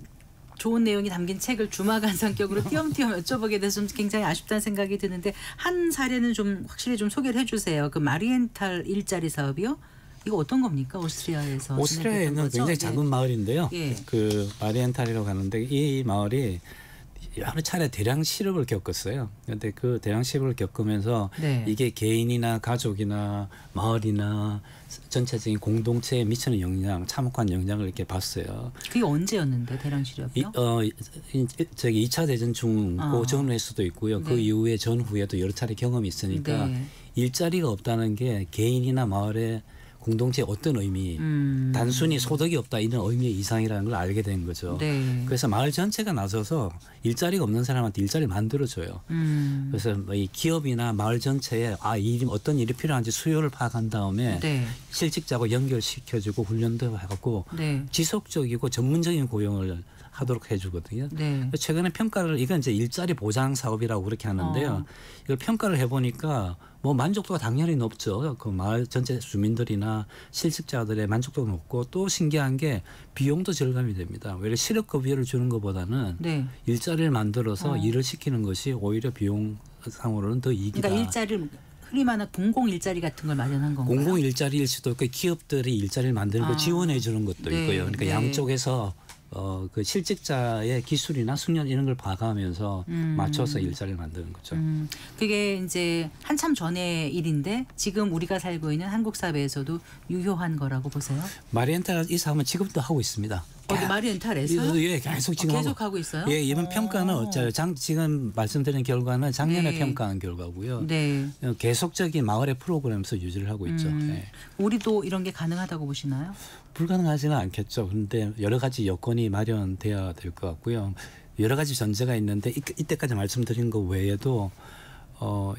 좋은 내용이 담긴 책을 주마간 성격으로 띄엄띄엄 여쭤보게 돼서 좀 굉장히 아쉽다는 생각이 드는데 한 사례는 좀 확실히 좀 소개를 해주세요. 그 마리엔탈 일자리 사업이요? 이거 어떤 겁니까? 오스트리아에서. 오스트리아에는 굉장히 작은 마을인데요. 예. 그 마리엔탈이라고 하는데 이 마을이 여러 차례 대량 실업을 겪었어요. 그런데 그 대량 실업을 겪으면서 네. 이게 개인이나 가족이나 마을이나 전체적인 공동체에 미치는 영향, 참혹한 영향을 이렇게 봤어요. 그게 언제였는데 대량 실업이요? 저기 2차 대전 중 그 전후의 수도 있고요. 그 네. 이후에 전후에도 여러 차례 경험이 있으니까 네. 일자리가 없다는 게 개인이나 마을의 공동체의 어떤 의미, 단순히 소득이 없다 이런 의미의 이상이라는 걸 알게 된 거죠. 네. 그래서 마을 전체가 나서서 일자리가 없는 사람한테 일자리를 만들어줘요. 그래서 이 기업이나 마을 전체에 어떤 일이 필요한지 수요를 파악한 다음에 네. 실직자하고 연결시켜주고 훈련도 하고 네. 지속적이고 전문적인 고용을 하도록 해주거든요. 네. 최근에 평가를 이건 이제 일자리 보장 사업이라고 그렇게 하는데요. 이걸 평가를 해보니까 뭐 만족도가 당연히 높죠. 그 마을 전체 주민들이나 실직자들의 만족도가 높고 또 신기한 게 비용도 절감이 됩니다. 왜냐하면 실업급여를 주는 것보다는 네. 일자리를 만들어서 일을 시키는 것이 오히려 비용상으로는 더 이익이다. 그러니까 일자리를 흔히 말하는 공공 일자리 같은 걸 마련한 건가요? 공공 일자리일 수도 있고 기업들이 일자리를 만드는 걸 지원해 주는 것도 네, 있고요. 그러니까 네. 양쪽에서 그 실직자의 기술이나 숙련 이런 걸 봐가면서 맞춰서 일자리를 만드는 거죠. 그게 이제 한참 전의 일인데 지금 우리가 살고 있는 한국 사회에서도 유효한 거라고 보세요? 마리엔탈 이 사업은 지금도 하고 있습니다. 어디 마리엔탈에서? 예, 계속 지금 계속 하고 있어요? 예, 이번 평가는 지금 말씀드린 결과는 작년에 네. 평가한 결과고요. 네. 계속적인 마을의 프로그램에서 유지를 하고 있죠. 예. 우리도 이런 게 가능하다고 보시나요? 불가능하지는 않겠죠. 그런데 여러 가지 여건이 마련돼야 될 것 같고요. 여러 가지 전제가 있는데 이때까지 말씀드린 것 외에도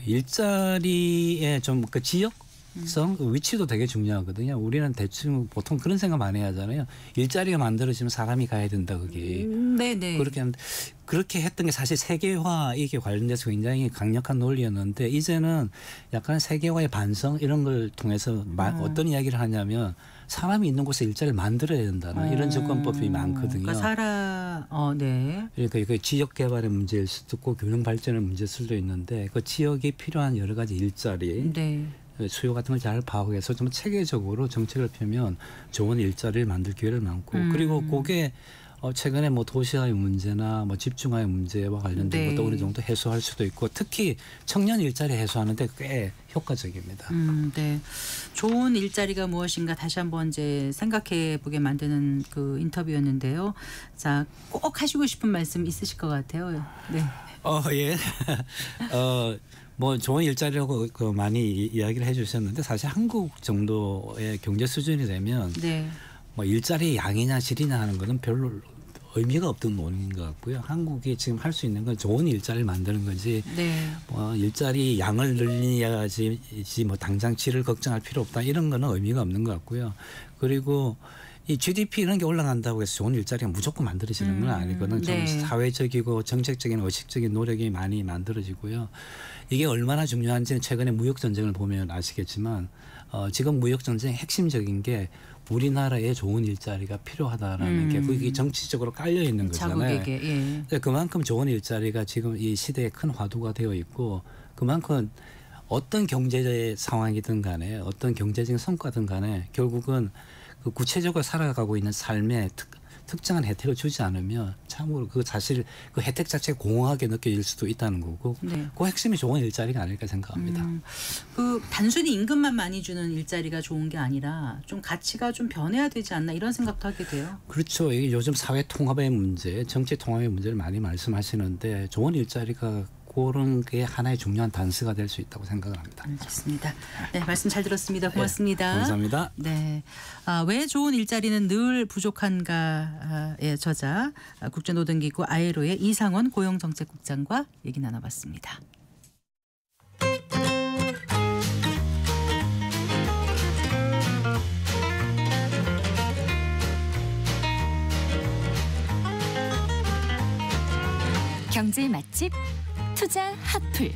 일자리에 좀 그 지역 그 위치도 되게 중요하거든요. 우리는 대충 보통 그런 생각 많이 하잖아요. 일자리가 만들어지면 사람이 가야 된다 그게. 네네. 그렇게 했던 게 사실 세계화 이게 관련돼서 굉장히 강력한 논리였는데 이제는 약간 세계화의 반성 이런 걸 통해서 어떤 이야기를 하냐면 사람이 있는 곳에 일자리를 만들어야 된다는 이런 접근법이 많거든요. 그러니까 네. 그러니까 이거 지역 개발의 문제일 수도 있고 균형 발전의 문제일 수도 있는데 그 지역에 필요한 여러 가지 일자리 네. 수요 같은 걸 잘 파악해서 좀 체계적으로 정책을 펴면 좋은 일자리를 만들 기회를 많고 그리고 그게 최근에 뭐 도시화의 문제나 뭐 집중화의 문제와 관련된 네. 것도 어느 정도 해소할 수도 있고 특히 청년 일자리 해소하는데 꽤 효과적입니다. 네. 좋은 일자리가 무엇인가 다시 한번 이제 생각해 보게 만드는 그 인터뷰였는데요. 자, 꼭 하시고 싶은 말씀 있으실 것 같아요. 네. 예. 뭐 좋은 일자리라고 많이 이야기를 해주셨는데 사실 한국 정도의 경제 수준이 되면 네. 뭐 일자리 양이냐 질이냐 하는 거는 별로 의미가 없던 논의인 것 같고요. 한국이 지금 할 수 있는 건 좋은 일자리를 만드는 거지. 네. 뭐 일자리 양을 늘려야지 뭐 당장 질을 걱정할 필요 없다 이런 거는 의미가 없는 것 같고요. 그리고 이 GDP 이런 게 올라간다고 해서 좋은 일자리가 무조건 만들어지는 건 아니거든. 좀 네. 사회적이고 정책적인 의식적인 노력이 많이 만들어지고요. 이게 얼마나 중요한지는 최근에 무역 전쟁을 보면 아시겠지만 지금 무역 전쟁 핵심적인 게 우리나라에 좋은 일자리가 필요하다라는 게 그게 정치적으로 깔려 있는 거잖아요. 자국에게. 예. 그만큼 좋은 일자리가 지금 이 시대에 큰 화두가 되어 있고 그만큼 어떤 경제 상황이든 간에 어떤 경제적인 성과든 간에 결국은 그 구체적으로 살아가고 있는 삶에 특정한 혜택을 주지 않으면 참으로 그 사실 그 혜택 자체가 공허하게 느껴질 수도 있다는 거고 네. 그 핵심이 좋은 일자리가 아닐까 생각합니다. 그 단순히 임금만 많이 주는 일자리가 좋은 게 아니라 좀 가치가 좀 변해야 되지 않나 이런 생각도 하게 돼요. 그렇죠. 이게 요즘 사회 통합의 문제, 정치 통합의 문제를 많이 말씀하시는데 좋은 일자리가 그런 게 하나의 중요한 단서가 될 수 있다고 생각을 합니다. 알겠습니다. 네, 말씀 잘 들었습니다. 고맙습니다. 네, 감사합니다. 네, 왜 좋은 일자리는 늘 부족한가의 저자 국제노동기구 아이로의 이상원 고용정책국장과 얘기 나눠봤습니다. 경제 맛집 투자 핫플.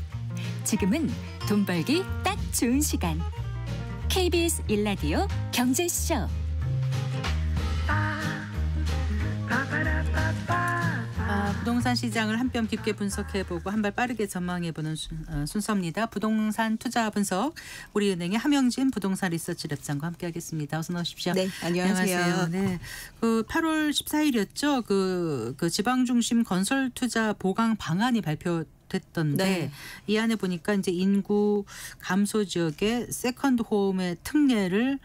지금은 돈 벌기 딱 좋은 시간. KBS 1라디오 경제쇼. 부동산 시장을 한 뼘 깊게 분석해보고 한 발 빠르게 전망해보는 순서입니다. 부동산 투자 분석 우리은행의 함영진 부동산 리서치 랩장과 함께하겠습니다. 어서 나오십시오. 네, 안녕하세요. 네, 그 8월 14일이었죠. 그 지방 중심 건설 투자 보강 방안이 발표됐던데 네. 이 안에 보니까 이제 인구 감소 지역의 세컨드 홈의 특례를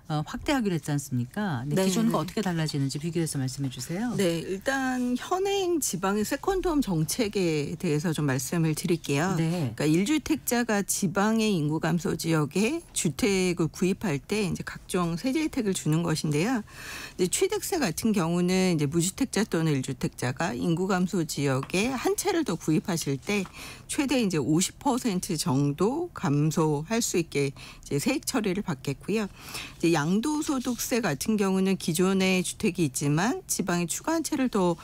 확대하기로 했지 않습니까? 네, 네. 기존과 어떻게 달라지는지 비교해서 말씀해 주세요. 네, 일단 현행 지방의 세컨드홈 정책에 대해서 좀 말씀을 드릴게요. 네. 그러니까 1주택자가 지방의 인구 감소 지역에 주택을 구입할 때 이제 각종 세제 혜택을 주는 것인데요. 이제 취득세 같은 경우는 이제 무주택자 또는 1주택자가 인구 감소 지역에 한 채를 더 구입하실 때 최대 이제 50% 정도 감소할 수 있게 이제 세액 처리를 받겠고요. 이제 양도소득세 같은 경우는 기존에 주택이 있지만 지방에 추가 한 채를 더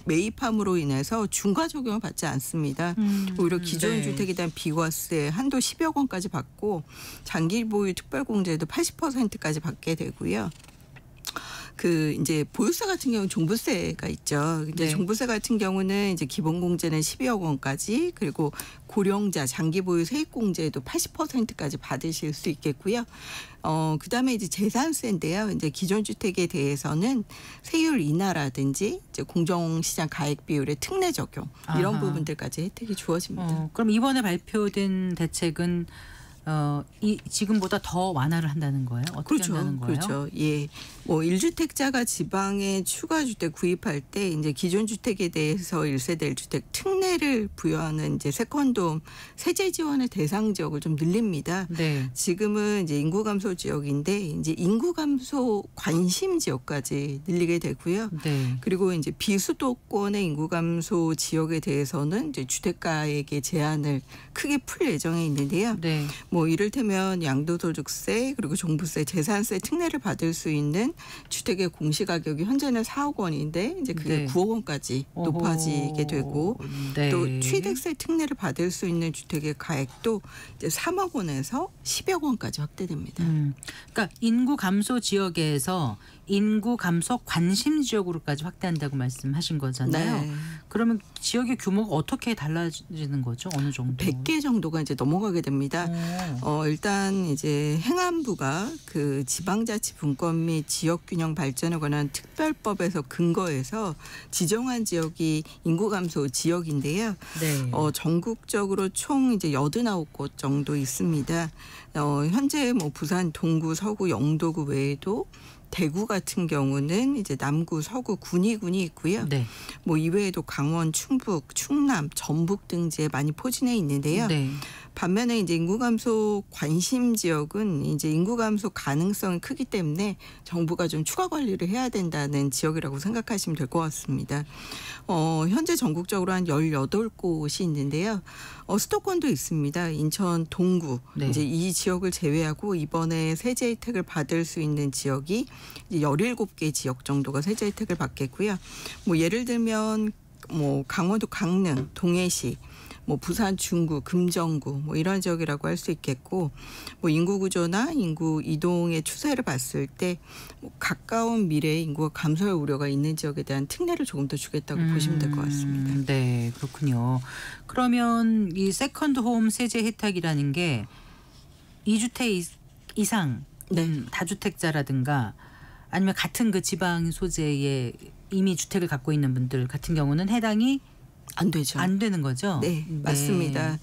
매입함으로 인해서 중과 적용을 받지 않습니다. 오히려 기존 네. 주택에 대한 비과세 한도 10억 원까지 받고 장기 보유 특별공제도 80%까지 받게 되고요. 그 이제 보유세 같은 경우는 종부세가 있죠. 근데 네. 종부세 같은 경우는 이제 기본 공제는 12억 원까지 그리고 고령자 장기 보유 세입 공제도 80%까지 받으실 수 있겠고요. 그다음에 이제 재산세인데요. 이제 기존 주택에 대해서는 세율 인하라든지 이제 공정시장 가액 비율의 특례 적용 이런 아하. 부분들까지 혜택이 주어집니다. 그럼 이번에 발표된 대책은 지금보다 더 완화를 한다는 거예요? 어떻게 한다는 거예요? 그렇죠. 예. 뭐 1주택자가 지방에 추가 주택 구입할 때 이제 기존 주택에 대해서 1세대 1주택 특례를 부여하는 이제 세컨드홈 세제 지원의 대상 지역을 좀 늘립니다. 네. 지금은 이제 인구 감소 지역인데 이제 인구 감소 관심 지역까지 늘리게 되고요. 네. 그리고 이제 비수도권의 인구 감소 지역에 대해서는 이제 주택가액의 제한을 크게 풀 예정에 있는데요. 네. 뭐 이를테면 양도소득세 그리고 종부세, 재산세 특례를 받을 수 있는 주택의 공시가격이 현재는 4억 원인데 이제 그게 네. 9억 원까지 높아지게 되고 네. 또 취득세 특례를 받을 수 있는 주택의 가액도 이제 3억 원에서 10억 원까지 확대됩니다. 그러니까 인구 감소 지역에서 인구 감소 관심 지역으로까지 확대한다고 말씀하신 거잖아요. 네. 그러면 지역의 규모가 어떻게 달라지는 거죠? 어느 정도? 100개 정도가 이제 넘어가게 됩니다. 일단 이제 행안부가 그 지방자치 분권 및 지역균형 발전에 관한 특별법에서 근거해서 지정한 지역이 인구 감소 지역인데요. 네. 전국적으로 총 이제 89곳 정도 있습니다. 현재 뭐 부산, 동구, 서구, 영도구 외에도 대구 같은 경우는 이제 남구, 서구, 군위군이 있고요. 네. 뭐 이외에도 강원, 충북, 충남, 전북 등지에 많이 포진해 있는데요. 네. 반면에 이제 인구 감소 관심 지역은 이제 인구 감소 가능성이 크기 때문에 정부가 좀 추가 관리를 해야 된다는 지역이라고 생각하시면 될 것 같습니다. 현재 전국적으로 한 18곳이 있는데요. 수도권도 있습니다. 인천 동구 네. 이제 이 지역을 제외하고 이번에 세제 혜택을 받을 수 있는 지역이 이제 17개 지역 정도가 세제 혜택을 받겠고요. 뭐 예를 들면 뭐 강원도 강릉, 동해시, 뭐 부산 중구, 금정구 뭐 이런 지역이라고 할 수 있겠고 뭐 인구 구조나 인구 이동의 추세를 봤을 때 뭐 가까운 미래에 인구가 감소할 우려가 있는 지역에 대한 특례를 조금 더 주겠다고 보시면 될 것 같습니다. 네, 그렇군요. 그러면 이 세컨드 홈 세제 혜택이라는 게 2주택 이상 네. 다주택자라든가 아니면 같은 그 지방 소재에 이미 주택을 갖고 있는 분들 같은 경우는 해당이 안 되죠. 안 되는 거죠? 네, 맞습니다.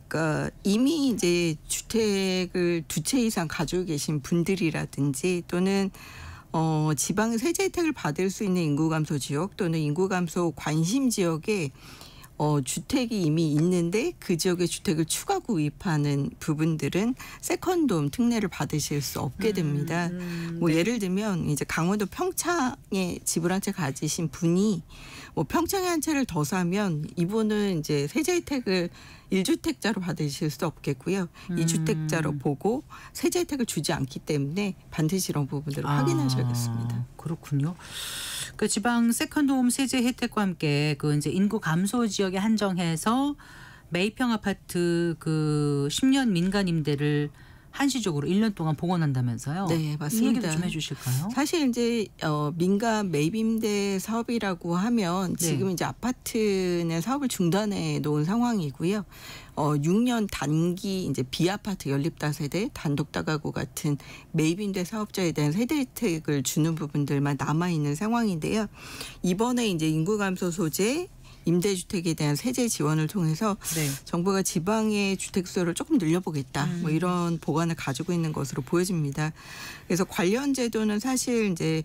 그러니까 이미 이제 주택을 2채 이상 가지고 계신 분들이라든지 또는 지방 세제 혜택을 받을 수 있는 인구 감소 지역 또는 인구 감소 관심 지역에 주택이 이미 있는데 그 지역에 주택을 추가 구입하는 부분들은 세컨드홈 특례를 받으실 수 없게 됩니다. 뭐 네. 예를 들면 이제 강원도 평창에 집을 한 채 가지신 분이 뭐 평창에 한 채를 더 사면 이분은 이제 세제 혜택을 1주택자로 받으실 수 없겠고요. 2주택자로 보고 세제 혜택을 주지 않기 때문에 반드시 이런 부분들을 확인하셔야겠습니다. 그렇군요. 그 지방 세컨드홈 세제 혜택과 함께 그 이제 인구 감소 지역에 한정해서 매입형 아파트 그 10년 민간 임대를 한시적으로 1년 동안 복원한다면서요? 네, 맞습니다. 이 얘기도 좀 해주실까요? 사실 이제 민간 매입임대 사업이라고 하면 네. 지금 이제 아파트는 사업을 중단해 놓은 상황이고요. 6년 단기 이제 비아파트 연립다세대, 단독다가구 같은 매입임대 사업자에 대한 세대 혜택을 주는 부분들만 남아 있는 상황인데요. 이번에 이제 인구 감소 소재 임대주택에 대한 세제 지원을 통해서 네. 정부가 지방의 주택 수요를 조금 늘려보겠다. 뭐 이런 보관을 가지고 있는 것으로 보여집니다. 그래서 관련 제도는 사실 이제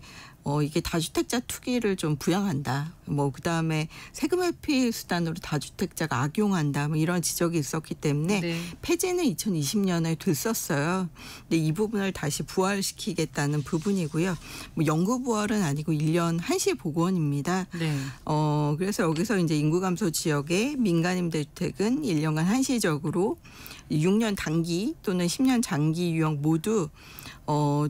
이게 다주택자 투기를 좀 부양한다. 뭐 그다음에 세금 회피 수단으로 다주택자가 악용한다. 뭐 이런 지적이 있었기 때문에 네. 폐지는 2020년에 됐었어요. 근데 이 부분을 다시 부활시키겠다는 부분이고요. 뭐 영구 부활은 아니고 1년 한시 복원입니다. 네. 그래서 여기서 이제 인구 감소 지역의 민간 임대주택은 1년간 한시적으로 6년 단기 또는 10년 장기 유형 모두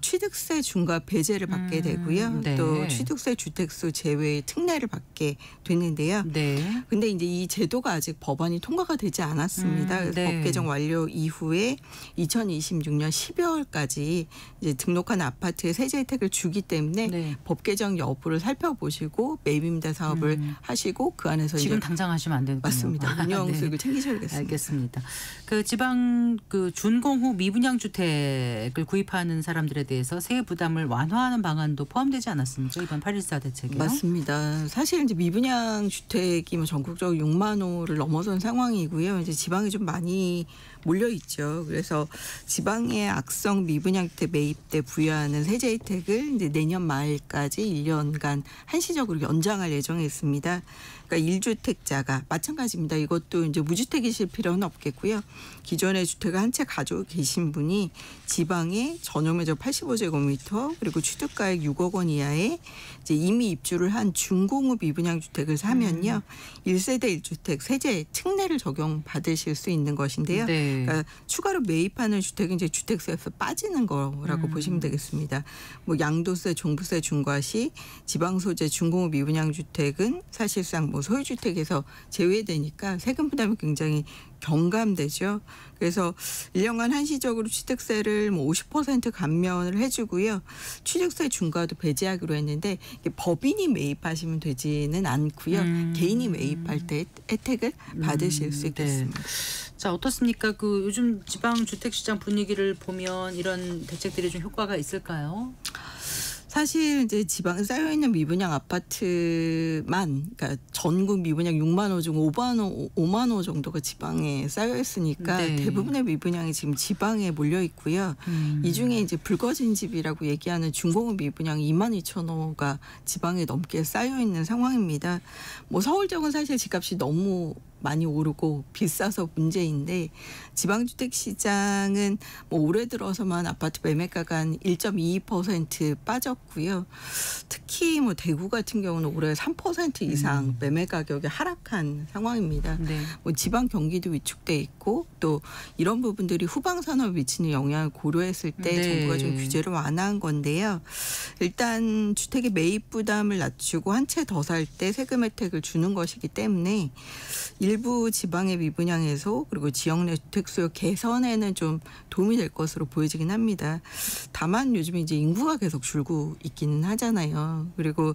취득세 중과 배제를 받게 되고요. 네. 또 취득세 주택수 제외의 특례를 받게 되는데요. 네. 근데 이제 이 제도가 아직 법안이 통과가 되지 않았습니다. 그래서 네. 법 개정 완료 이후에 2026년 12월까지 이제 등록한 아파트에 세제 혜택을 주기 때문에 네. 법 개정 여부를 살펴보시고 매입임대 사업을 하시고 그 안에서 지금 이제 당장 하시면 안 되는군요. 맞습니다. 운영 네. 수익을 챙기셔야겠습니다. 알겠습니다. 그 지방 그 준공후 미분양 주택을 구입하는 사람들에 대해서 세액 부담을 완화하는 방안도 포함되지 않았습니까? 이번 8.14 대책이요? 맞습니다. 사실 이제 미분양 주택이 뭐 전국적으로 6만 호를 넘어선 상황이고요. 이제 지방이 좀 많이 몰려 있죠. 그래서 지방의 악성 미분양 주택 매입 때 부여하는 세제 혜택을 이제 내년 말까지 1년간 한시적으로 연장할 예정에 있습니다. 그러니까 1주택자가 마찬가지입니다. 이것도 이제 무주택이실 필요는 없겠고요. 기존의 주택을 한 채 가지고 계신 분이 지방의 전용면적 85제곱미터 그리고 취득가액 6억 원 이하의 이제 이미 입주를 한 준공후 미분양 주택을 사면요. 1세대 1주택 세제 특례를 적용받으실 수 있는 것인데요. 네. 네. 그러니까 추가로 매입하는 주택은 이제 주택세에서 빠지는 거라고 보시면 되겠습니다. 뭐 양도세, 종부세 중과 시, 지방 소재, 중공업 미분양 주택은 사실상 뭐 소유주택에서 제외되니까 세금 부담이 굉장히 경감되죠. 그래서 1년간 한시적으로 취득세를 뭐 50% 감면을 해주고요. 취득세 중과도 배제하기로 했는데 이게 법인이 매입하시면 되지는 않고요. 개인이 매입할 때 혜택을 받으실 수 있겠습니다. 네. 자, 어떻습니까? 그 요즘 지방 주택 시장 분위기를 보면 이런 대책들이 좀 효과가 있을까요? 사실 이제 지방에 쌓여 있는 미분양 아파트만, 그러니까 전국 미분양 6만 호 중 5만 호 정도가 지방에 쌓여 있으니까 네. 대부분의 미분양이 지금 지방에 몰려 있고요. 이 중에 이제 불거진 집이라고 얘기하는 중공업 미분양 2만 2천 호가 지방에 넘게 쌓여 있는 상황입니다. 뭐 서울 지역은 사실 집값이 너무 많이 오르고 비싸서 문제인데 지방주택 시장은 뭐 올해 들어서만 아파트 매매가가 한 1.22% 빠졌고요. 특히 뭐 대구 같은 경우는 올해 3% 이상 매매 가격이 하락한 상황입니다. 네. 뭐 지방 경기도 위축돼 있고 또 이런 부분들이 후방 산업에 미치는 영향을 고려했을 때 네. 정부가 좀 규제를 완화한 건데요. 일단 주택의 매입 부담을 낮추고 한 채 더 살 때 세금 혜택을 주는 것이기 때문에 일부 지방의 미분양에서 그리고 지역 내 주택 수요 개선에는 좀 도움이 될 것으로 보여지긴 합니다. 다만 요즘에 이제 인구가 계속 줄고 있기는 하잖아요. 그리고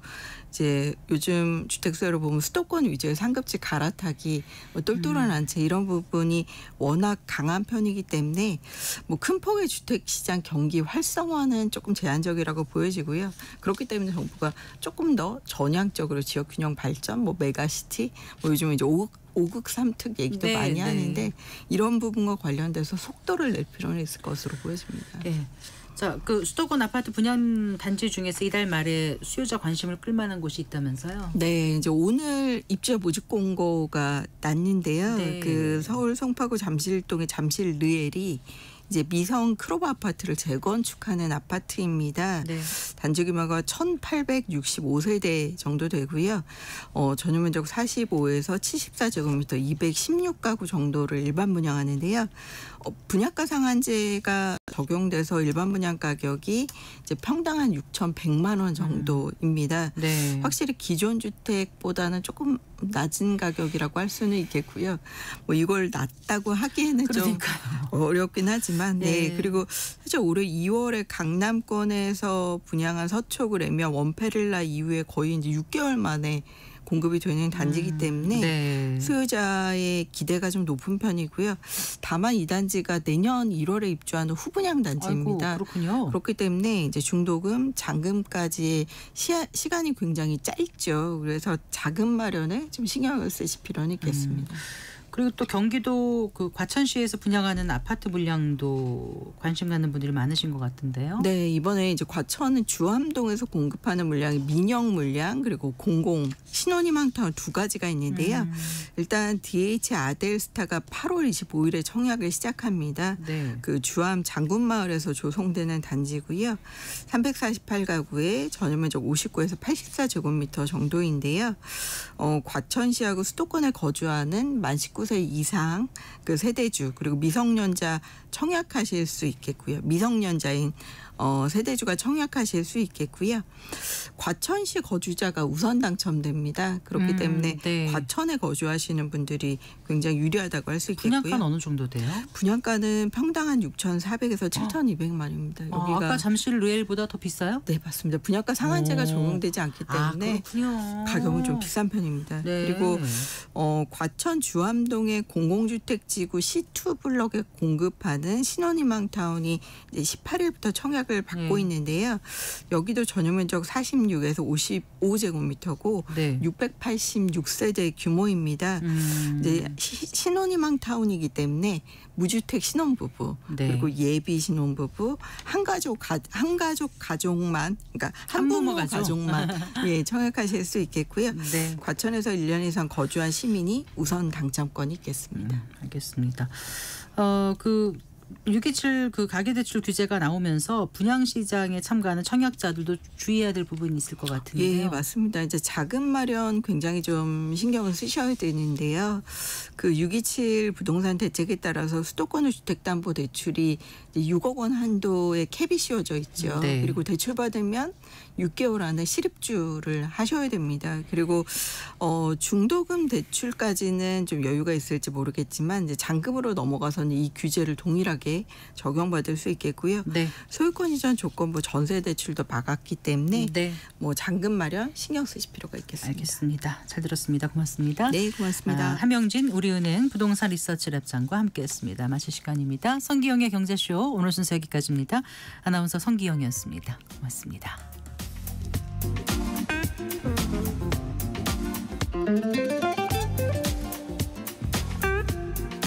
이제 요즘 주택 수요를 보면 수도권 위주의 상급지 갈아타기, 뭐 똘똘한 안채 이런 부분이 워낙 강한 편이기 때문에 뭐 큰 폭의 주택 시장 경기 활성화는 조금 제한적이라고 보여지고요. 그렇기 때문에 정부가 조금 더 전향적으로 지역 균형 발전, 뭐 메가시티, 뭐 요즘에 이제 5극 3특 얘기도 네, 많이 네. 하는데 이런 부분과 관련돼서 속도를 낼 필요는 있을 것으로 보여집니다. 네. 자, 그 수도권 아파트 분양 단지 중에서 이달 말에 수요자 관심을 끌만한 곳이 있다면서요? 네, 이제 오늘 입주자 모집 공고가 났는데요. 네. 그 서울 송파구 잠실동의 잠실 르엘이 이제 미성 크로바 아파트를 재건축하는 아파트입니다. 네. 단지 규모가 1,865세대 정도 되고요. 전용 면적 45에서 74제곱미터 216가구 정도를 일반 분양하는데요. 분양가 상한제가 적용돼서 일반 분양 가격이 이제 평당 한 6,100만 원 정도입니다. 네. 확실히 기존 주택보다는 조금 낮은 가격이라고 할 수는 있겠고요. 뭐 이걸 낮다고 하기에는 그러니까요. 좀 어렵긴 하지만 네. 네. 그리고 사실 올해 2월에 강남권에서 분양한 서초 레미안 원페릴라 이후에 거의 이제 6개월 만에 공급이 되는 단지이기 때문에 네. 수요자의 기대가 좀 높은 편이고요. 다만 이 단지가 내년 1월에 입주하는 후분양 단지입니다. 아이고, 그렇군요. 그렇기 때문에 이제 중도금, 잔금까지의 시간이 굉장히 짧죠. 그래서 자금 마련에 좀 신경을 쓰실 필요는 있겠습니다. 그리고 또 경기도 그 과천시에서 분양하는 아파트 물량도 관심 갖는 분들이 많으신 것 같은데요. 네, 이번에 이제 과천은 주암동에서 공급하는 물량이 민영 물량 그리고 공공 신혼희망타운 두 가지가 있는데요. 일단 DH 아델스타가 8월 25일에 청약을 시작합니다. 네. 그 주암 장군마을에서 조성되는 단지고요. 348가구에 전용면적 59에서 84제곱미터 정도인데요. 과천시하고 수도권에 거주하는 만 19세 이상 그 세대주 그리고 미성년자 청약하실 수 있겠고요. 미성년자인 세대주가 청약하실 수 있겠고요. 과천시 거주자가 우선 당첨됩니다. 그렇기 때문에 네. 과천에 거주하시는 분들이 굉장히 유리하다고 할 수 있겠고요. 분양가는 어느 정도 돼요? 분양가는 평당 한 6,400에서 7,200만원입니다. 여기가 아까 잠실 르엘보다 더 비싸요? 네, 맞습니다. 분양가 상한제가 오. 적용되지 않기 때문에 그렇군요. 가격은 좀 비싼 편입니다. 네. 그리고 과천 주암동의 공공주택지구 C2 블럭에 공급하는 신혼희망타운이 이제 18일부터 청약을 받고 네. 있는데요. 여기도 전용면적 46에서 55제곱미터고 네. 686세대 규모입니다. 이제 신혼희망타운이기 때문에 무주택 신혼부부 네. 그리고 예비 신혼부부 한가족 가족만 그러니까 한부모 가족만 예, 청약하실 수 있겠고요. 네. 과천에서 1년 이상 거주한 시민이 우선 당첨권이 있겠습니다. 알겠습니다. 그 627 그 가계대출 규제가 나오면서 분양시장에 참가하는 청약자들도 주의해야 될 부분이 있을 것 같은데요. 예, 맞습니다. 이제 자금 마련 굉장히 좀 신경을 쓰셔야 되는데요. 그 627 부동산 대책에 따라서 수도권의 주택담보대출이 6억 원 한도의 캡이 씌워져 있죠. 네. 그리고 대출 받으면 6개월 안에 실입주를 하셔야 됩니다. 그리고 중도금 대출까지는 좀 여유가 있을지 모르겠지만 이제 잔금으로 넘어가서는 이 규제를 동일하게 적용받을 수 있겠고요. 네. 소유권 이전 조건부 전세 대출도 막았기 때문에 네. 뭐 잔금 마련 신경 쓰실 필요가 있겠습니다. 알겠습니다. 잘 들었습니다. 고맙습니다. 네, 고맙습니다. 함영진 우리은행 부동산 리서치 랩장과 함께했습니다. 마칠 시간입니다. 성기영의 경제쇼 오늘 순서 여기까지입니다. 아나운서 성기영이었습니다. 고맙습니다.